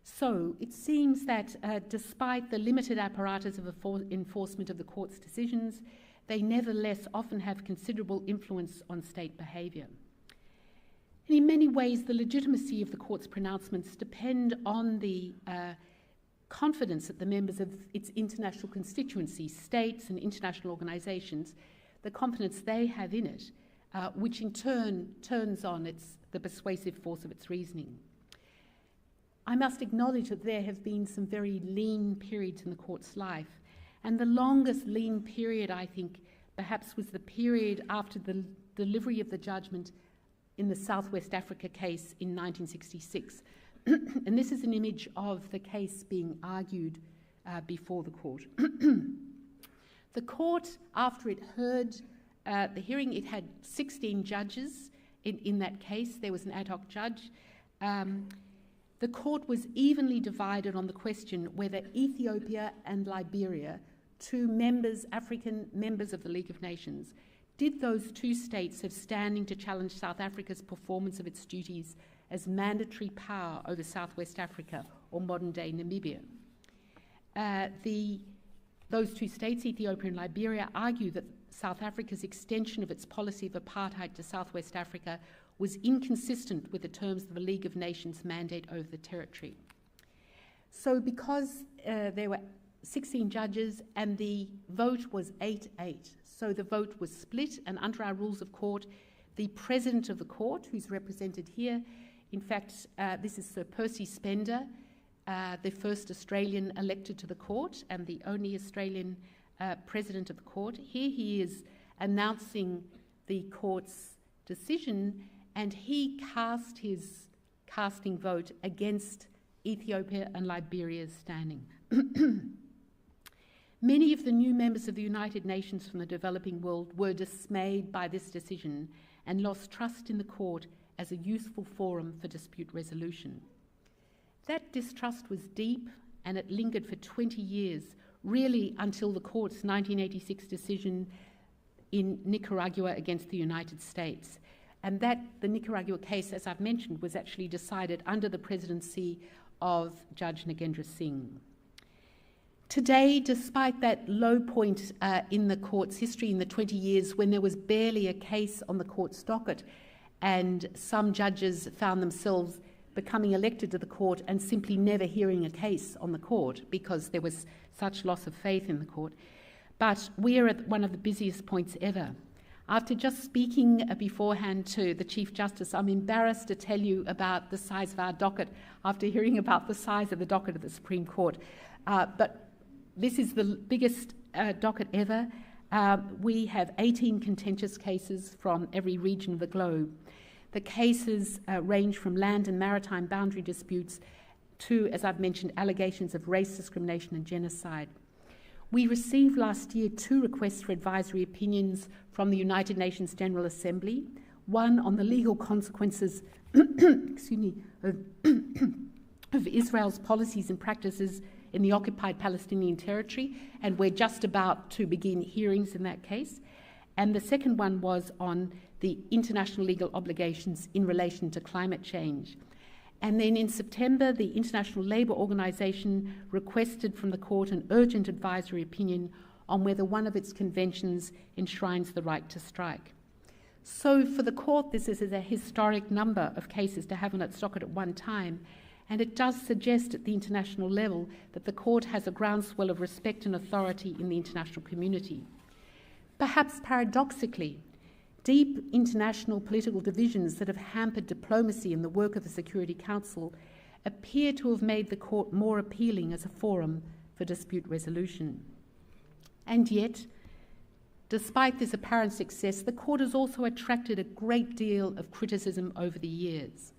So it seems that despite the limited apparatus of enforcement of the court's decisions, they nevertheless often have considerable influence on state behaviour. And in many ways, the legitimacy of the court's pronouncements depend on the confidence that the members of its international constituency, states and international organisations, the confidence they have in it, which in turn turns on the persuasive force of its reasoning. I must acknowledge that there have been some very lean periods in the court's life, and the longest lean period, I think, perhaps was the period after the delivery of the judgment in the South West Africa case in 1966. And this is an image of the case being argued before the court. The court, after it heard the hearing, it had 16 judges in that case. There was an ad hoc judge. The court was evenly divided on the question whether Ethiopia and Liberia, two African members of the League of Nations, did those two states have standing to challenge South Africa's performance of its duties as mandatory power over Southwest Africa or modern-day Namibia. Those two states, Ethiopia and Liberia, argue that South Africa's extension of its policy of apartheid to Southwest Africa was inconsistent with the terms of the League of Nations' mandate over the territory. So because there were 16 judges and the vote was 8-8, so the vote was split, and under our rules of court, the president of the court, who's represented here, in fact, this is Sir Percy Spender, the first Australian elected to the court and the only Australian president of the court. Here he is announcing the court's decision, and he cast his casting vote against Ethiopia and Liberia's standing. Many of the new members of the United Nations from the developing world were dismayed by this decision and lost trust in the court as a useful forum for dispute resolution. That distrust was deep, and it lingered for 20 years, really until the court's 1986 decision in Nicaragua against the United States. And the Nicaragua case, as I've mentioned, was actually decided under the presidency of Judge Nagendra Singh. Today, despite that low point in the court's history in the 20 years when there was barely a case on the court's docket, and some judges found themselves becoming elected to the court and simply never hearing a case on the court because there was such loss of faith in the court. But we are at one of the busiest points ever. After just speaking beforehand to the Chief Justice, I'm embarrassed to tell you about the size of our docket after hearing about the size of the docket of the Supreme Court. But this is the biggest docket ever. We have 18 contentious cases from every region of the globe. The cases range from land and maritime boundary disputes to, as I've mentioned, allegations of race discrimination and genocide. We received last year 2 requests for advisory opinions from the United Nations General Assembly, one on the legal consequences of Israel's policies and practices in the occupied Palestinian territory, and we're just about to begin hearings in that case. And the second one was on the international legal obligations in relation to climate change. And then in September, the International Labour Organization requested from the court an urgent advisory opinion on whether one of its conventions enshrines the right to strike. So for the court, this is a historic number of cases to have on its docket at one time, and it does suggest at the international level that the court has a groundswell of respect and authority in the international community. Perhaps paradoxically, deep international political divisions that have hampered diplomacy in the work of the Security Council appear to have made the court more appealing as a forum for dispute resolution. And yet, despite this apparent success, the court has also attracted a great deal of criticism over the years.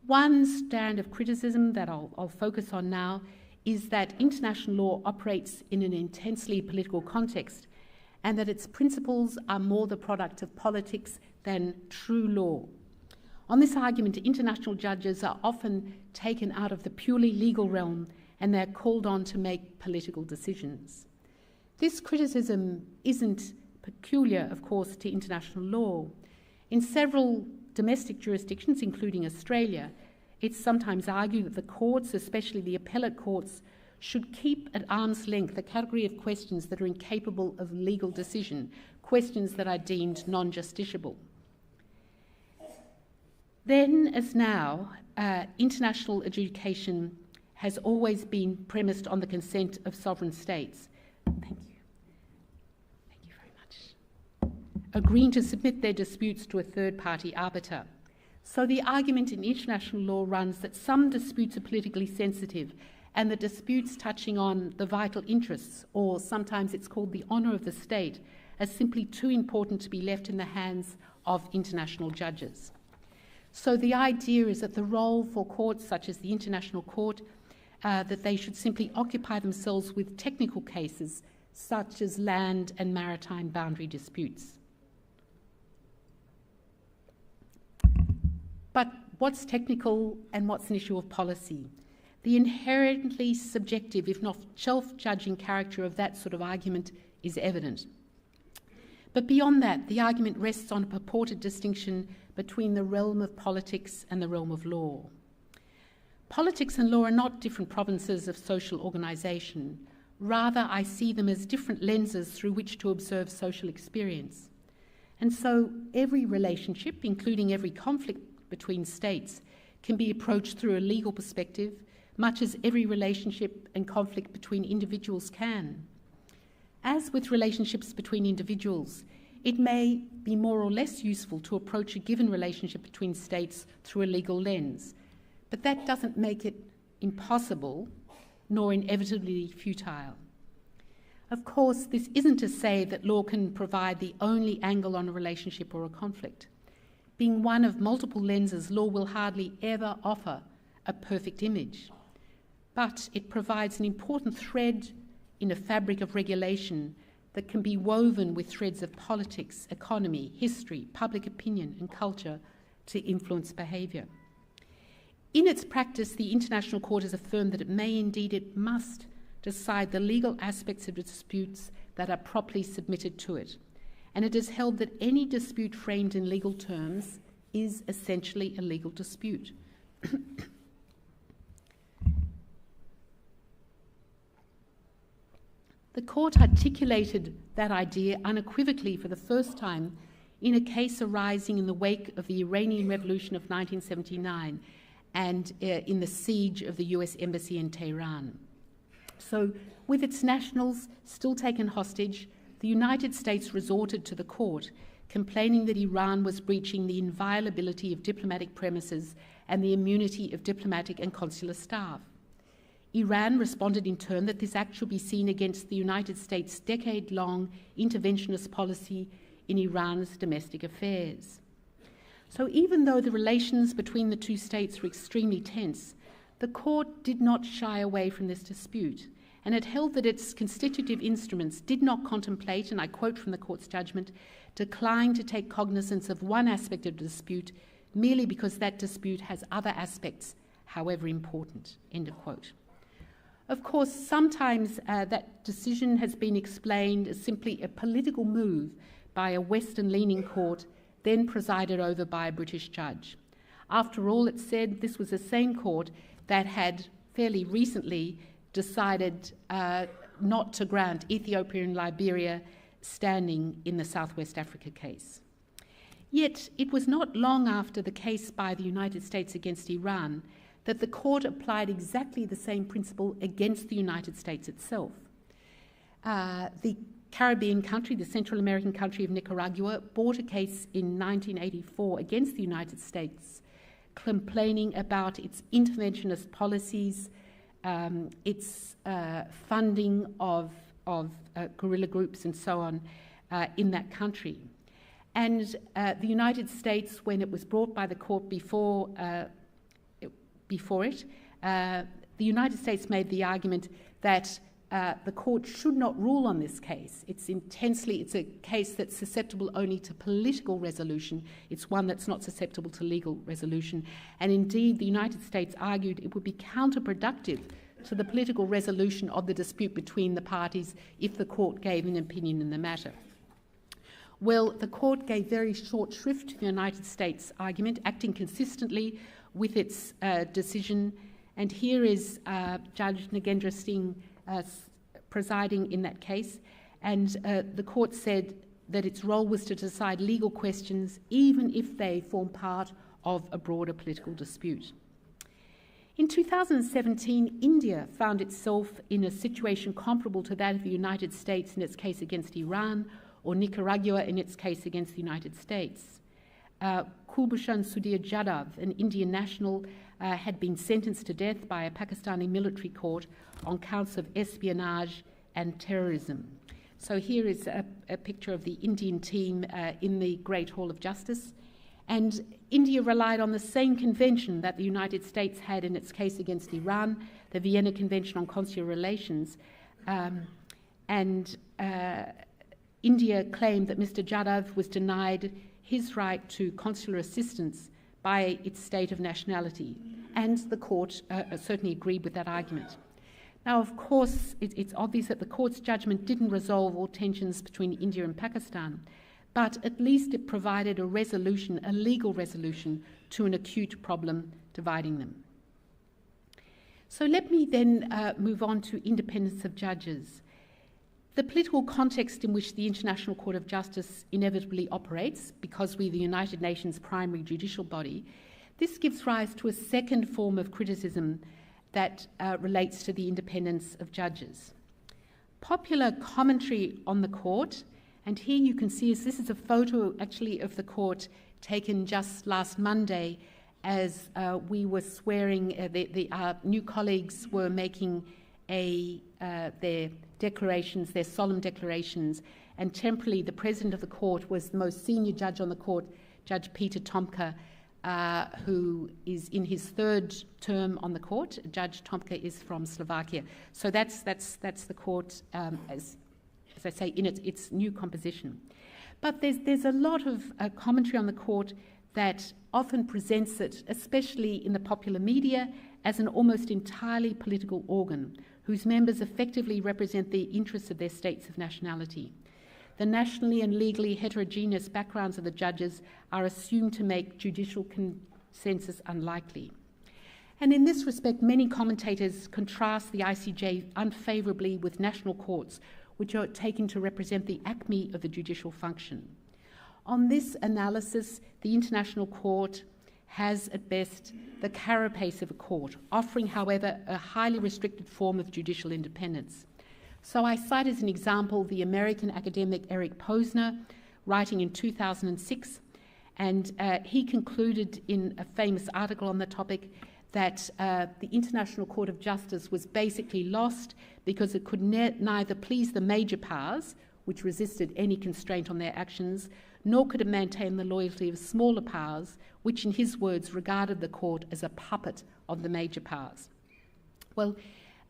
One strand of criticism that I'll focus on now is that international law operates in an intensely political context, and that its principles are more the product of politics than true law. On this argument, international judges are often taken out of the purely legal realm, and they're called on to make political decisions. This criticism isn't peculiar, of course, to international law. In several domestic jurisdictions, including Australia, it's sometimes argued that the courts, especially the appellate courts, should keep at arm's length a category of questions that are incapable of legal decision, questions that are deemed non-justiciable. Then, as now, international adjudication has always been premised on the consent of sovereign states. Thank you. Thank you very much. Agreeing to submit their disputes to a third-party arbiter. So the argument in international law runs that some disputes are politically sensitive, and the disputes touching on the vital interests, or sometimes it's called the honour of the state, are simply too important to be left in the hands of international judges. So the idea is that the role for courts such as the International Court, that they should simply occupy themselves with technical cases such as land and maritime boundary disputes. But what's technical and what's an issue of policy? The inherently subjective, if not self-judging character of that sort of argument is evident. But beyond that, the argument rests on a purported distinction between the realm of politics and the realm of law. Politics and law are not different provinces of social organisation. Rather, I see them as different lenses through which to observe social experience. And so every relationship, including every conflict between states, can be approached through a legal perspective, much as every relationship and conflict between individuals can. As with relationships between individuals, it may be more or less useful to approach a given relationship between states through a legal lens, but that doesn't make it impossible, nor inevitably futile. Of course, this isn't to say that law can provide the only angle on a relationship or a conflict. Being one of multiple lenses, law will hardly ever offer a perfect image, but it provides an important thread in a fabric of regulation that can be woven with threads of politics, economy, history, public opinion and culture to influence behaviour. In its practice, the International Court has affirmed that it may, indeed it must, decide the legal aspects of disputes that are properly submitted to it. And it has held that any dispute framed in legal terms is essentially a legal dispute. The court articulated that idea unequivocally for the first time in a case arising in the wake of the Iranian Revolution of 1979 and in the siege of the US Embassy in Tehran. So, with its nationals still taken hostage, the United States resorted to the court, complaining that Iran was breaching the inviolability of diplomatic premises and the immunity of diplomatic and consular staff. Iran responded in turn that this act should be seen against the United States' decade-long interventionist policy in Iran's domestic affairs. So even though the relations between the two states were extremely tense, the court did not shy away from this dispute, and it held that its constitutive instruments did not contemplate, and I quote from the court's judgment, decline to take cognizance of one aspect of the dispute merely because that dispute has other aspects, however important, end of quote. Of course, sometimes that decision has been explained as simply a political move by a Western-leaning court, then presided over by a British judge. After all, it said this was the same court that had fairly recently decided not to grant Ethiopia and Liberia standing in the South West Africa case. Yet it was not long after the case by the United States against Iran that the court applied exactly the same principle against the United States itself. The Caribbean country, the Central American country of Nicaragua, brought a case in 1984 against the United States, complaining about its interventionist policies, its funding of guerrilla groups and so on in that country. And the United States, when it was brought by the court before it, the United States made the argument that the court should not rule on this case. It's a case that's susceptible only to political resolution. It's one that's not susceptible to legal resolution. And indeed, the United States argued it would be counterproductive to the political resolution of the dispute between the parties if the court gave an opinion in the matter. Well, the court gave very short shrift to the United States argument, acting consistently with its decision. And here is Judge Nagendra Singh presiding in that case. And the court said that its role was to decide legal questions, even if they form part of a broader political dispute. In 2017, India found itself in a situation comparable to that of the United States in its case against Iran, or Nicaragua in its case against the United States. Kulbhushan Sudhir Jadhav, an Indian national, had been sentenced to death by a Pakistani military court on counts of espionage and terrorism. So here is a picture of the Indian team in the Great Hall of Justice. And India relied on the same convention that the United States had in its case against Iran, the Vienna Convention on Consular Relations. India claimed that Mr. Jadhav was denied his right to consular assistance by its state of nationality. And the court certainly agreed with that argument. Now, of course, it's obvious that the court's judgment didn't resolve all tensions between India and Pakistan, but at least it provided a resolution, a legal resolution, to an acute problem dividing them. So let me then move on to independence of judges. The political context in which the International Court of Justice inevitably operates, because we're the United Nations' primary judicial body, this gives rise to a second form of criticism that relates to the independence of judges. Popular commentary on the court, and here you can see this is a photo actually of the court taken just last Monday as we were swearing, our new colleagues were making their declarations, their solemn declarations, and temporarily the president of the court was the most senior judge on the court, Judge Peter Tomka, who is in his third term on the court. Judge Tomka is from Slovakia. So that's the court, as I say, in its new composition. But there's a lot of commentary on the court that often presents it, especially in the popular media, as an almost entirely political organ, whose members effectively represent the interests of their states of nationality. The nationally and legally heterogeneous backgrounds of the judges are assumed to make judicial consensus unlikely. And in this respect, many commentators contrast the ICJ unfavourably with national courts, which are taken to represent the acme of the judicial function. On this analysis, the International Court has at best the carapace of a court, offering, however, a highly restricted form of judicial independence. So I cite as an example the American academic Eric Posner, writing in 2006, and he concluded in a famous article on the topic that the International Court of Justice was basically lost because it could neither please the major powers, which resisted any constraint on their actions, nor could it maintain the loyalty of smaller powers, which in his words regarded the court as a puppet of the major powers. Well,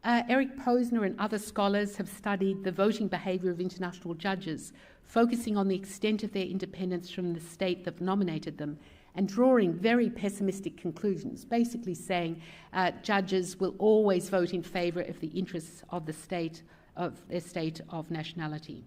Eric Posner and other scholars have studied the voting behaviour of international judges, focusing on the extent of their independence from the state that nominated them, and drawing very pessimistic conclusions, basically saying judges will always vote in favour of the interests of their state of nationality.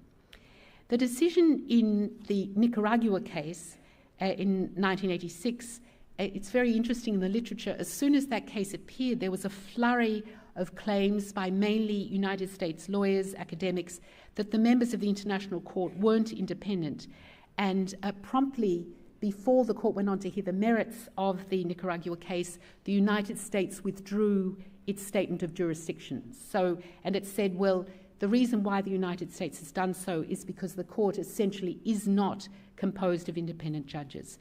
The decision in the Nicaragua case in 1986, it's very interesting in the literature. As soon as that case appeared, there was a flurry of claims by mainly United States lawyers, academics, that the members of the International Court weren't independent. And promptly, before the court went on to hear the merits of the Nicaragua case, the United States withdrew its statement of jurisdiction. And it said, well, the reason why the United States has done so is because the court essentially is not composed of independent judges.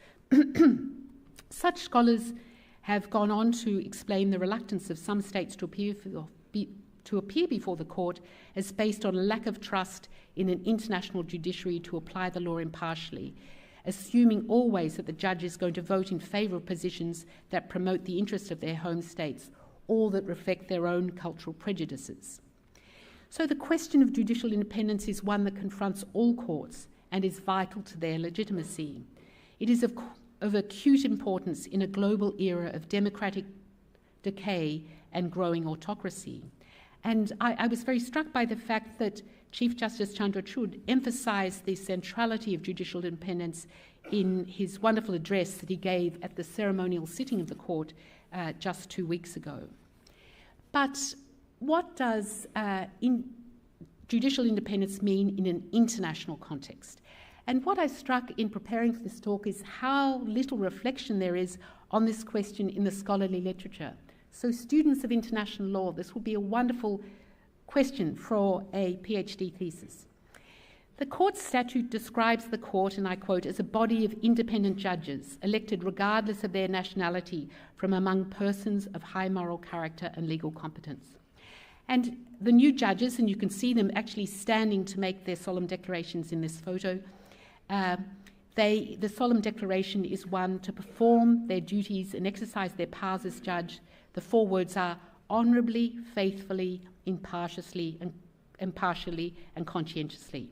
Such scholars have gone on to explain the reluctance of some states to appear before the court as based on a lack of trust in an international judiciary to apply the law impartially, assuming always that the judge is going to vote in favour of positions that promote the interests of their home states or that reflect their own cultural prejudices. So the question of judicial independence is one that confronts all courts and is vital to their legitimacy. It is of acute importance in a global era of democratic decay and growing autocracy. And I was very struck by the fact that Chief Justice Chandrachud emphasised the centrality of judicial independence in his wonderful address that he gave at the ceremonial sitting of the court just 2 weeks ago. But what does judicial independence mean in an international context? And what I struck in preparing for this talk is how little reflection there is on this question in the scholarly literature. So students of international law, this will be a wonderful question for a PhD thesis. The court statute describes the court, and I quote, as a body of independent judges elected regardless of their nationality from among persons of high moral character and legal competence. And the new judges, and you can see them actually standing to make their solemn declarations in this photo, the solemn declaration is one to perform their duties and exercise their powers as judge. The 4 words are honourably, faithfully, impartially and conscientiously.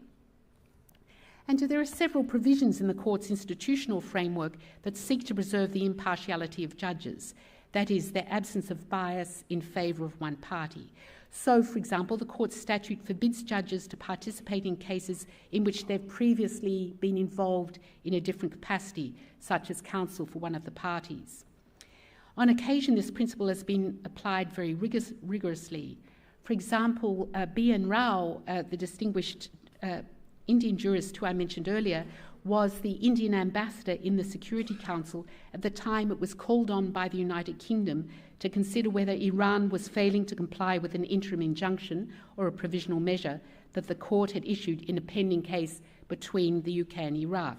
And there are several provisions in the court's institutional framework that seek to preserve the impartiality of judges, that is, their absence of bias in favour of one party. So, for example, the court's statute forbids judges to participate in cases in which they've previously been involved in a different capacity, such as counsel for one of the parties. On occasion, this principle has been applied very rigorously. For example, B.N. Rao, the distinguished Indian jurist who I mentioned earlier, was the Indian ambassador in the Security Council at the time it was called on by the United Kingdom to consider whether Iran was failing to comply with an interim injunction or a provisional measure that the court had issued in a pending case between the UK and Iraq.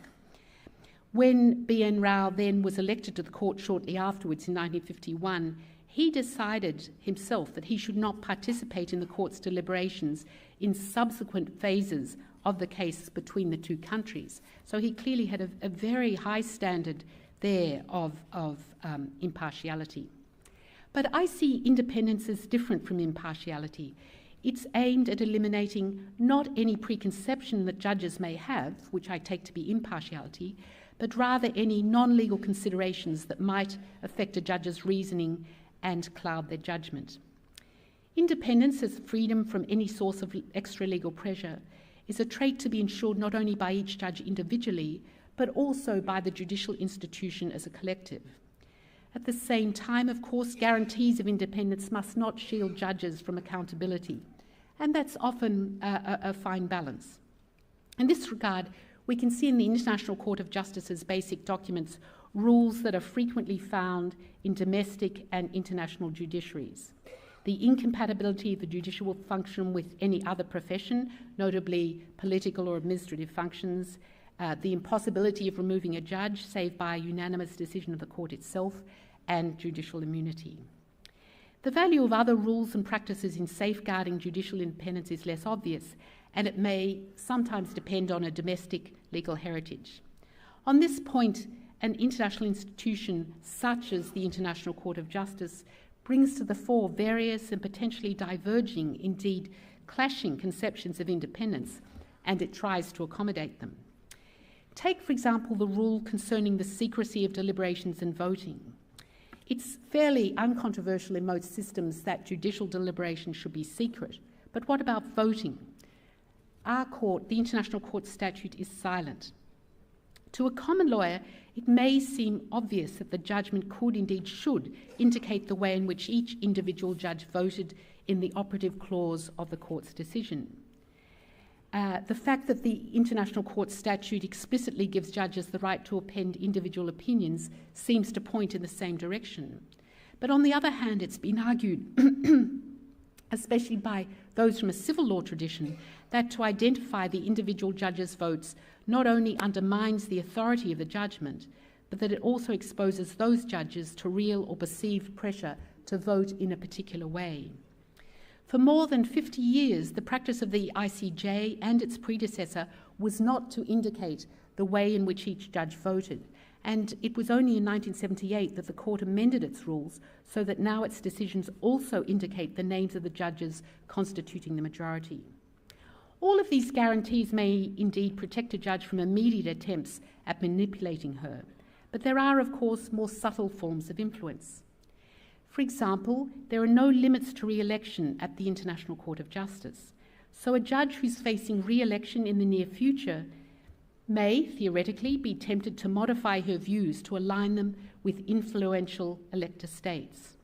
When B.N. Rao then was elected to the court shortly afterwards in 1951, he decided himself that he should not participate in the court's deliberations in subsequent phases of the case between the 2 countries. So he clearly had a very high standard there of impartiality. But I see independence as different from impartiality. It's aimed at eliminating not any preconception that judges may have, which I take to be impartiality, but rather any non-legal considerations that might affect a judge's reasoning and cloud their judgment. Independence as freedom from any source of extra-legal pressure is a trait to be ensured not only by each judge individually, but also by the judicial institution as a collective. At the same time, of course, guarantees of independence must not shield judges from accountability, and that's often a fine balance. In this regard, we can see in the International Court of Justice's basic documents rules that are frequently found in domestic and international judiciaries. The incompatibility of the judicial function with any other profession, notably political or administrative functions, the impossibility of removing a judge save by a unanimous decision of the court itself, and judicial immunity. The value of other rules and practices in safeguarding judicial independence is less obvious, and it may sometimes depend on a domestic legal heritage. On this point, an international institution such as the International Court of Justice brings to the fore various and potentially diverging, indeed clashing conceptions of independence, and it tries to accommodate them. Take, for example, the rule concerning the secrecy of deliberations and voting. It's fairly uncontroversial in most systems that judicial deliberations should be secret, but what about voting? Our court, the International Court Statute, is silent. To a common lawyer, it may seem obvious that the judgment could, indeed should, indicate the way in which each individual judge voted in the operative clause of the court's decision. The fact that the International Court Statute explicitly gives judges the right to append individual opinions seems to point in the same direction. But on the other hand, it's been argued, especially by those from a civil law tradition, that to identify the individual judge's votes not only undermines the authority of the judgment, but that it also exposes those judges to real or perceived pressure to vote in a particular way. For more than 50 years, the practice of the ICJ and its predecessor was not to indicate the way in which each judge voted, and it was only in 1978 that the court amended its rules so that now its decisions also indicate the names of the judges constituting the majority. All of these guarantees may indeed protect a judge from immediate attempts at manipulating her, but there are, of course, more subtle forms of influence. For example, there are no limits to re-election at the International Court of Justice. So a judge who's facing re-election in the near future may, theoretically, be tempted to modify her views to align them with influential elector states.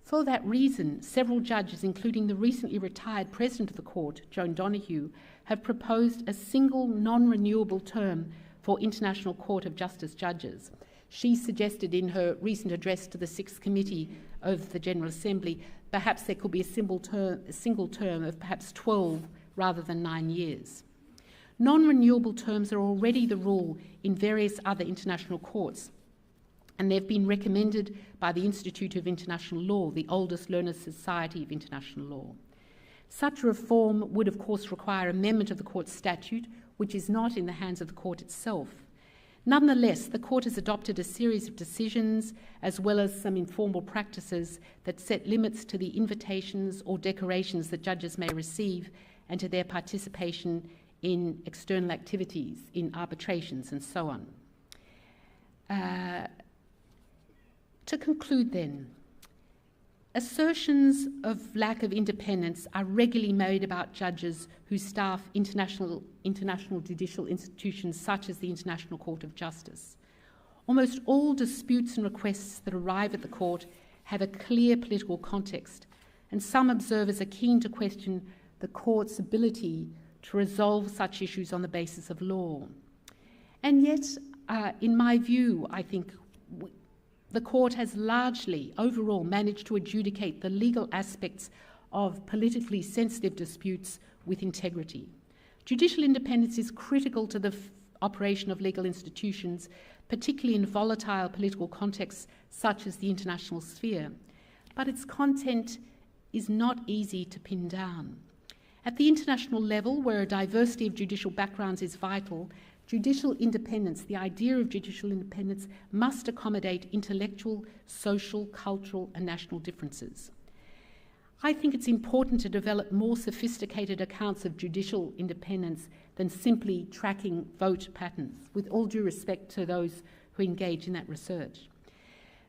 For that reason, several judges, including the recently retired President of the Court, Joan Donoghue, have proposed a single non-renewable term for International Court of Justice judges. She suggested in her recent address to the Sixth Committee of the General Assembly, perhaps there could be a single term of perhaps 12 rather than 9 years. Non-renewable terms are already the rule in various other international courts, and they've been recommended by the Institute of International Law, the oldest learned society of international law. Such a reform would, of course, require amendment of the court's statute, which is not in the hands of the court itself. Nonetheless, the court has adopted a series of decisions, as well as some informal practices that set limits to the invitations or decorations that judges may receive and to their participation in external activities, in arbitrations, and so on. To conclude then, assertions of lack of independence are regularly made about judges who staff international judicial institutions such as the International Court of Justice. Almost all disputes and requests that arrive at the court have a clear political context, and some observers are keen to question the court's ability to resolve such issues on the basis of law. And yet, in my view, I think the court has largely, overall, managed to adjudicate the legal aspects of politically sensitive disputes with integrity. Judicial independence is critical to the operation of legal institutions, particularly in volatile political contexts such as the international sphere. But its content is not easy to pin down. At the international level, where a diversity of judicial backgrounds is vital, judicial independence, the idea of judicial independence, must accommodate intellectual, social, cultural, and national differences. I think it's important to develop more sophisticated accounts of judicial independence than simply tracking vote patterns, with all due respect to those who engage in that research.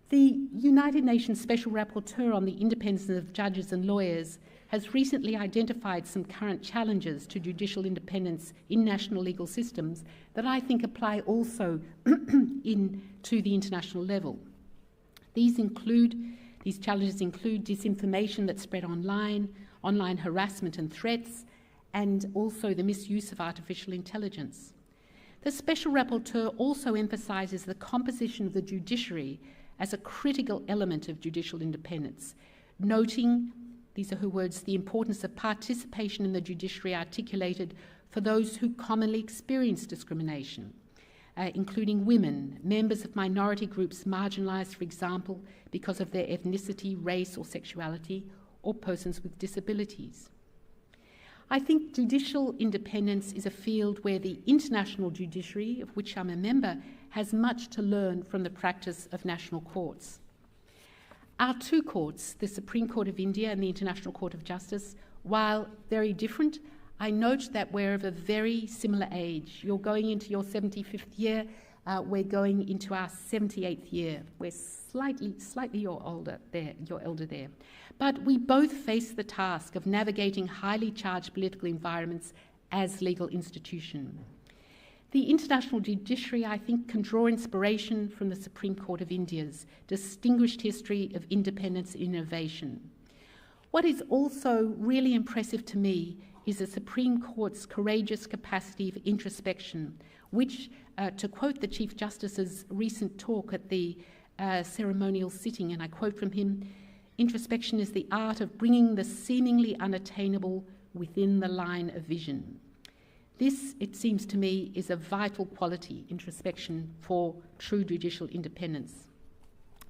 The United Nations Special Rapporteur on the Independence of Judges and Lawyers has recently identified some current challenges to judicial independence in national legal systems that I think apply also to the international level. These challenges include disinformation that's spread online harassment and threats, and also the misuse of artificial intelligence. The Special Rapporteur also emphasises the composition of the judiciary as a critical element of judicial independence, noting, these are her words, the importance of participation in the judiciary articulated for those who commonly experience discrimination, including women, members of minority groups marginalised, for example, because of their ethnicity, race or sexuality, or persons with disabilities. I think judicial independence is a field where the international judiciary, of which I'm a member, has much to learn from the practice of national courts. Our two courts, the Supreme Court of India and the International Court of Justice, while very different, I note that we're of a very similar age. You're going into your 75th year, we're going into our 78th year. We're slightly you're elder there. But we both face the task of navigating highly charged political environments as legal institutions. The international judiciary, I think, can draw inspiration from the Supreme Court of India's distinguished history of independence and innovation. What is also really impressive to me is the Supreme Court's courageous capacity for introspection, which, to quote the Chief Justice's recent talk at the ceremonial sitting, and I quote from him, "Introspection is the art of bringing the seemingly unattainable within the line of vision." This, it seems to me, is a vital quality, introspection, for true judicial independence.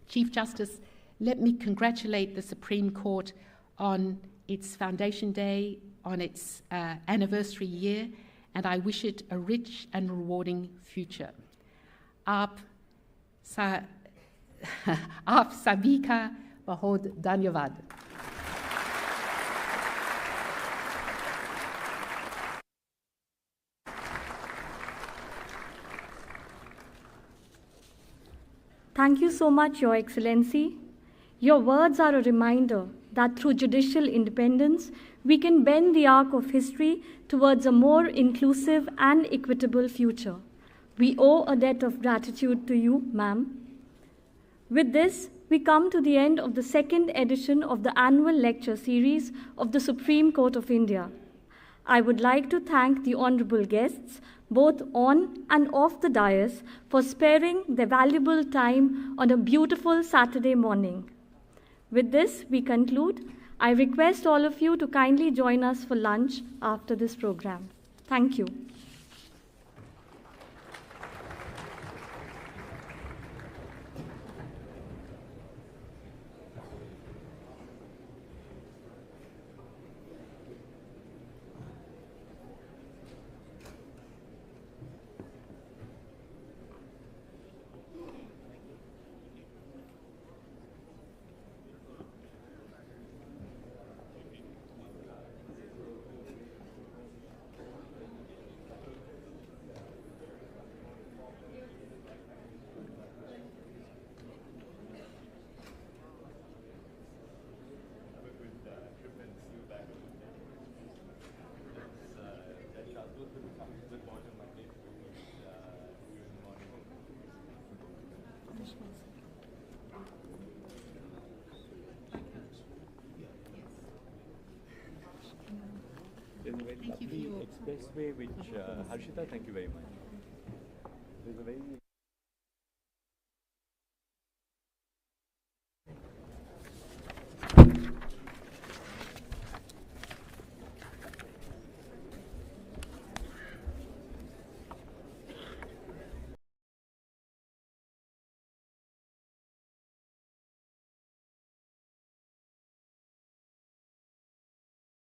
Chief Justice, let me congratulate the Supreme Court on its foundation day, on its anniversary year, and I wish it a rich and rewarding future. Aap sabika bahod dhanyavad. Thank you so much, Your Excellency. Your words are a reminder that through judicial independence, we can bend the arc of history towards a more inclusive and equitable future. We owe a debt of gratitude to you, ma'am. With this, we come to the end of the second edition of the annual lecture series of the Supreme Court of India. I would like to thank the honorable guests, both on and off the dais, for sparing their valuable time on a beautiful Saturday morning. With this, we conclude. I request all of you to kindly join us for lunch after this program. Thank you. There's a very lovely expressway which, Harshita, thank you very much. There's a very...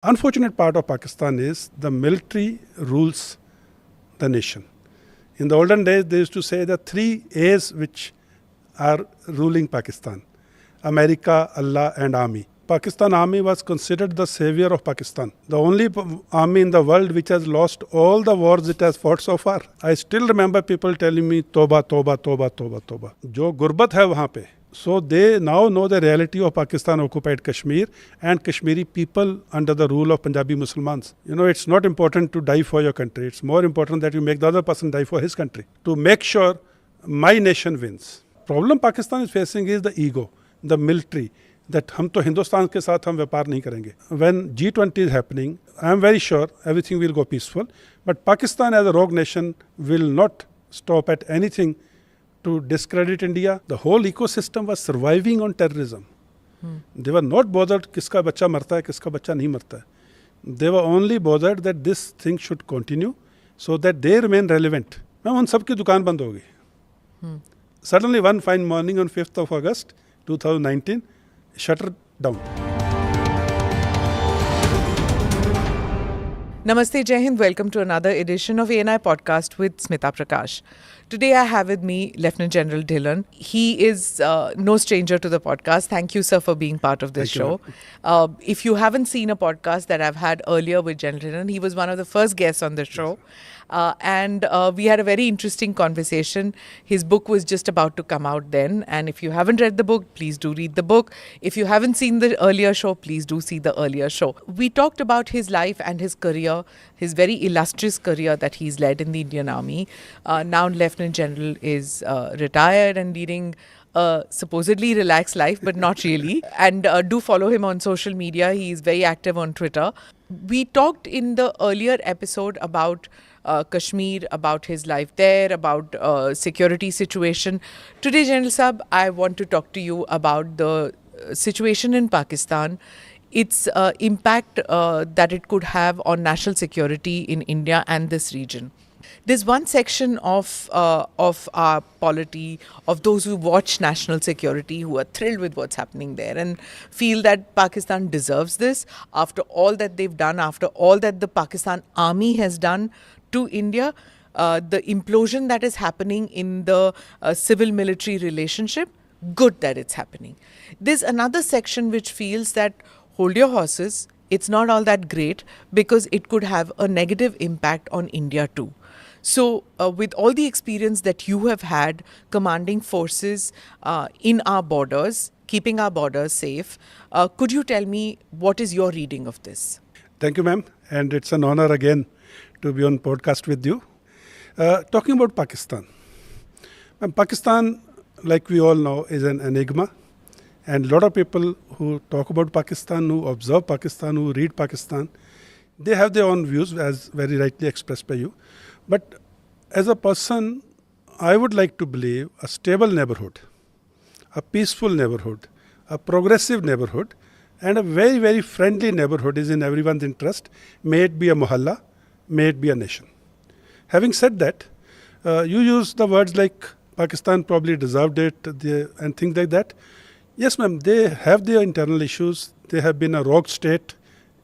Unfortunate part of Pakistan is the military rules the nation. In the olden days, they used to say the 3 A's which are ruling Pakistan: America, Allah and Army. Pakistan Army was considered the savior of Pakistan. The only army in the world which has lost all the wars it has fought so far. I still remember people telling me, Toba, Toba, Toba, Toba, Toba. जो गुर्बत है वहाँ पे. So they now know the reality of Pakistan occupied Kashmir and Kashmiri people under the rule of Punjabi Muslims. You know, it's not important to die for your country. It's more important that you make the other person die for his country. To make sure my nation wins. Problem Pakistan is facing is the ego, the military. That हम तो हिंदुस्तान के साथ हम व्यापार नहीं करेंगे. When G20 is happening, I am very sure everything will go peaceful. But Pakistan as a rogue nation will not stop at anything to discredit India. The whole ecosystem was surviving on terrorism. They were not bothered किसका बच्चा मरता है, किसका बच्चा नहीं मरता है. They were only bothered that this thing should continue so that they remain relevant. Ma'am उन सब की दुकान बंद हो गई. Suddenly one fine morning on 5th of August 2019, shutter down. Namaste, Jai Hind. Welcome to another edition of ANI Podcast with Smita Prakash. Today I have with me Lieutenant General Dhillon. He is no stranger to the podcast. Thank you, sir, for being part of this show. If you haven't seen a podcast that I've had earlier with General Dhillon, he was one of the first guests on the show. And we had a very interesting conversation. His book was just about to come out then. And if you haven't read the book, please do read the book. If you haven't seen the earlier show, please do see the earlier show. We talked about his life and his career, his very illustrious career that he's led in the Indian Army. Now Lieutenant General is retired and leading a supposedly relaxed life, but not really. And do follow him on social media. He is very active on Twitter. We talked in the earlier episode about Kashmir, about his life there, about security situation. Today, General Saab, I want to talk to you about the situation in Pakistan, its impact that it could have on national security in India and this region. There's one section of our polity, of those who watch national security, who are thrilled with what's happening there and feel that Pakistan deserves this after all that they've done, after all that the Pakistan army has done to India, the implosion that is happening in the civil-military relationship, good that it's happening. There's another section which feels that hold your horses, it's not all that great because it could have a negative impact on India too. So with all the experience that you have had commanding forces in our borders, keeping our borders safe. Could you tell me what is your reading of this? Thank you, ma'am. And it's an honor again to be on podcast with you. Talking about Pakistan. Ma'am, Pakistan, like we all know, is an enigma. And a lot of people who talk about Pakistan, who observe Pakistan, who read Pakistan, they have their own views, as very rightly expressed by you. But as a person, I would like to believe a stable neighborhood, a peaceful neighborhood, a progressive neighborhood, and a very, very friendly neighborhood is in everyone's interest, may it be a mohalla, may it be a nation. Having said that, you use the words like Pakistan probably deserved it and things like that. Yes, ma'am, they have their internal issues. They have been a rogue state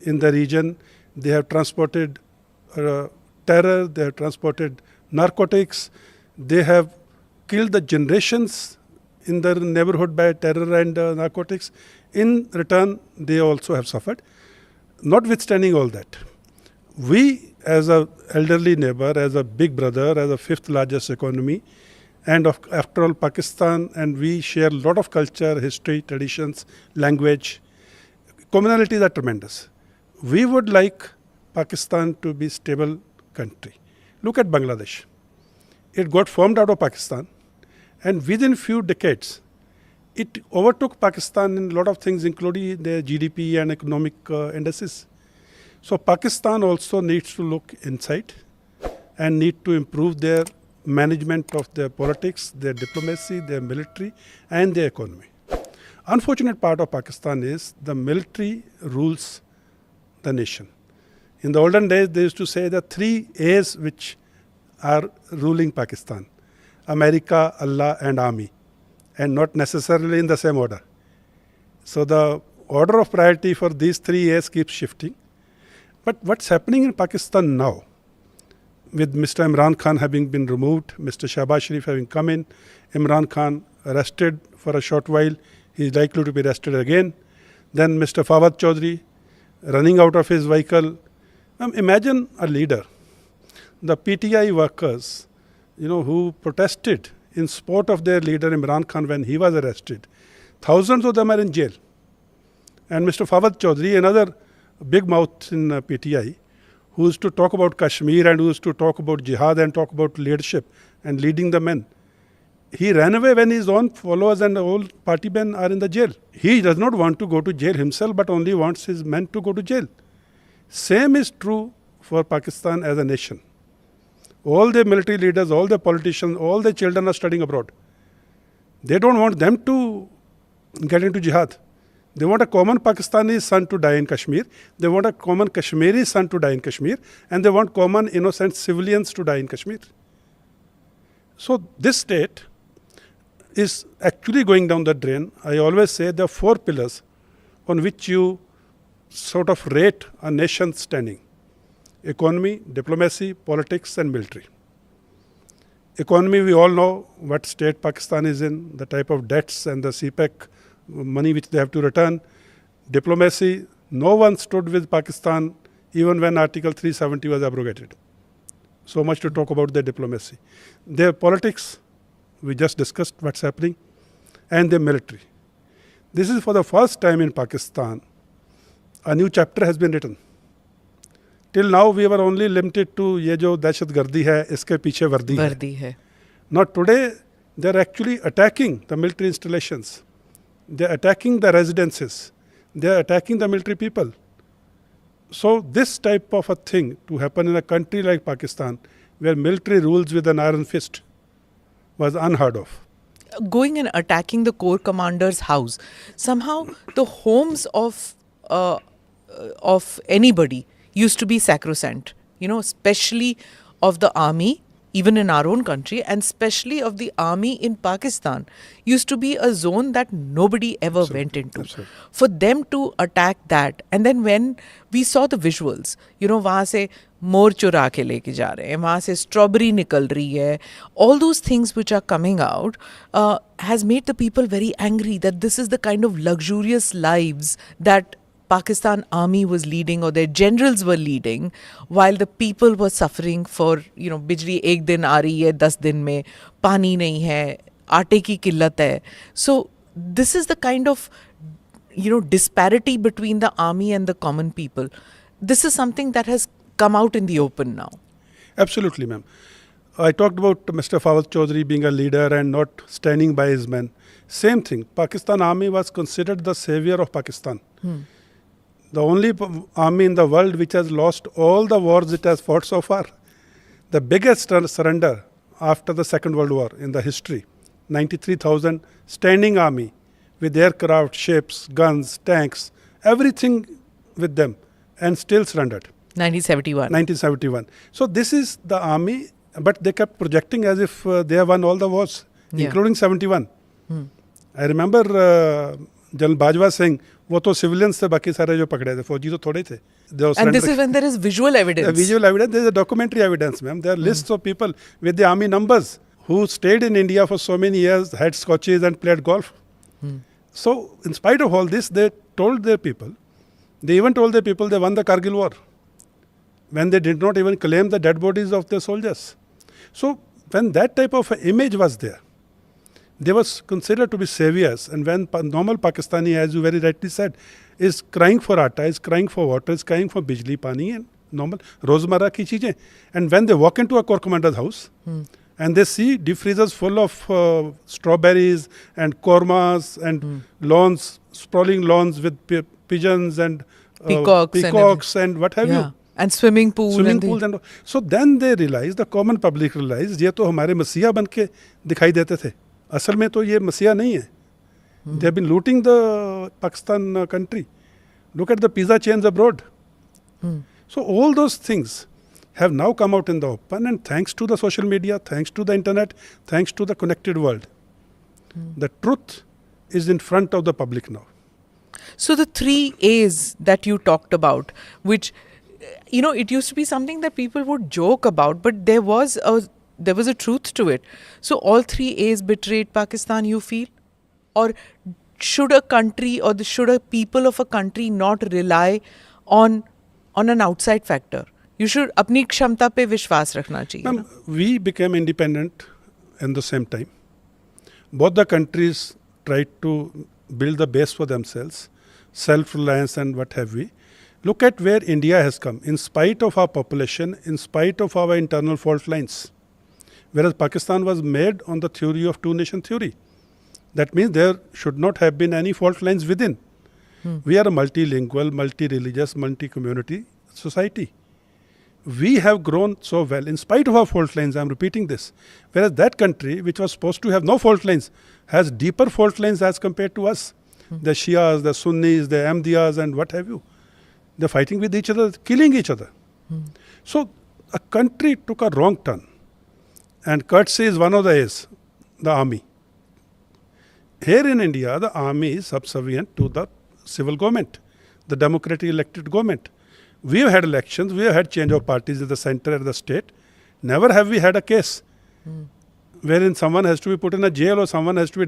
in the region. They have transported terror. They have transported narcotics. They have killed the generations in their neighborhood by terror and narcotics. In return, they also have suffered. Notwithstanding all that, we as an elderly neighbor, as a big brother, as a fifth largest economy, and after all, Pakistan and we share a lot of culture, history, traditions, language. Commonalities are tremendous. We would like Pakistan to be a stable country. Look at Bangladesh. It got formed out of Pakistan, and within few decades, it overtook Pakistan in a lot of things, including their GDP and economic indices. So Pakistan also needs to look inside and need to improve their management of their politics, their diplomacy, their military, and their economy. Unfortunate part of Pakistan is the military rules the nation. In the olden days, they used to say the 3 A's which are ruling Pakistan: America, Allah, and army, and not necessarily in the same order. So the order of priority for these 3 A's keeps shifting. But what's happening in Pakistan now, with Mr. Imran Khan having been removed, Mr. Shahbaz Sharif having come in, Imran Khan arrested for a short while, he is likely to be arrested again. Then Mr. Fawad Chaudhry running out of his vehicle. Imagine a leader, the PTI workers, who protested in support of their leader Imran Khan when he was arrested. Thousands of them are in jail. And Mr. Fawad Chaudhry, another big mouth in PTI, who used to talk about Kashmir and who used to talk about jihad and talk about leadership and leading the men. He ran away when his own followers and all party men are in the jail. He does not want to go to jail himself, but only wants his men to go to jail. Same is true for Pakistan as a nation. All the military leaders, all the politicians, all the children are studying abroad. They don't want them to get into jihad. They want a common Pakistani son to die in Kashmir. They want a common Kashmiri son to die in Kashmir. And they want common innocent civilians to die in Kashmir. So this state is actually going down the drain. I always say there are 4 pillars on which you sort of rate a nation's standing: economy, diplomacy, politics, and military. Economy, we all know what state Pakistan is in, the type of debts and the CPEC money which they have to return. Diplomacy, no one stood with Pakistan even when Article 370 was abrogated. So much to talk about their diplomacy. Their politics, we just discussed what's happening, and their military. This is for the first time in Pakistan, a new chapter has been written. Till now, we were only limited to ye jo dahshat gardi hai, iske piche vardi hai. Now today, they are actually attacking the military installations. They are attacking the residences. They are attacking the military people. So this type of a thing to happen in a country like Pakistan, where military rules with an iron fist, was unheard of. Going and attacking the corps commander's house, somehow the homes of anybody used to be sacrosanct, especially of the army, even in our own country, and especially of the army in Pakistan, used to be a zone that nobody ever went into. Absolutely. For them to attack that, and then when we saw the visuals, वहाँ से मोर चुरा के लेके जा रहे हैं, वहाँ से strawberry निकल रही है, all those things which are coming out has made the people very angry that this is the kind of luxurious lives that Pakistan army was leading or their generals were leading, while the people were suffering for, बिजली एक दिन आ रही है, 10 दिन में, पानी नहीं है, आटे की किल्लत है. So this is the kind of, disparity between the army and the common people. This is something that has come out in the open now. Absolutely, ma'am. I talked about Mr. Fawaz Chaudhry being a leader and not standing by his men. Same thing. Pakistan Army was considered the savior of Pakistan. The only army in the world which has lost all the wars it has fought so far. The biggest surrender after the Second World War in the history. 93,000 standing army with aircraft, ships, guns, tanks, everything with them, and still surrendered. 1971. So this is the army, but they kept projecting as if they have won all the wars, including 71. I remember General Bajwa saying, वो तो civilians थे, बाकी सारे जो पकड़े थे, फौजी तो थोड़े थे. And this is when there is visual evidence. Visual evidence, there is a documentary evidence, ma'am. There are lists of people with the army numbers who stayed in India for so many years, had scotches and played golf. So, in spite of all this, they told their people, they even told their people they won the Kargil war, when they did not even claim the dead bodies of their soldiers. So, when that type of image was there, they was considered to be saviors. And when normal Pakistani, as you very rightly said, is crying for atta, is crying for water, is crying for bijli, pani, and normal rozmara ki cheezein. And when they walk into a corps commander's house, and they see deep freezers full of strawberries and kormas and lawns, sprawling lawns with pigeons and peacocks and what have you. And swimming pools. And so then they realized, the common public realized, ये तो हमारे मसीहा बन के दिखाई देते थे. असल में तो ये मसीहा नहीं है. They have been looting the Pakistan country. Look at the pizza chains abroad. So all those things have now come out in the open, and thanks to the social media, thanks to the internet, thanks to the connected world, the truth is in front of the public now. So the 3 A's that you talked about, which, it used to be something that people would joke about, but there was a truth to it. So all 3 A's betrayed Pakistan, you feel? Or should a country or should a people of a country not rely on an outside factor? You should अपनी क्षमता पे विश्वास रखना चाहिए. We became independent in the same time. Both the countries tried to build the base for themselves, self-reliance and what have we. Look at where India has come, in spite of our population, in spite of our internal fault lines. Whereas Pakistan was made on the theory of two-nation theory. That means there should not have been any fault lines within. We are a multilingual, multi-religious, multi-community society. We have grown so well, in spite of our fault lines, I am repeating this. Whereas that country, which was supposed to have no fault lines, has deeper fault lines as compared to us. The Shias, the Sunnis, the Ahmadiyas and what have you. They're fighting with each other, killing each other. So a country took a wrong turn. And courtesy is one of the A's, the army. Here in India, the army is subservient to the civil government, the democratically elected government. We have had elections, we have had change of parties at the center, at the state. Never have we had a case wherein someone has to be put in a jail or someone has to be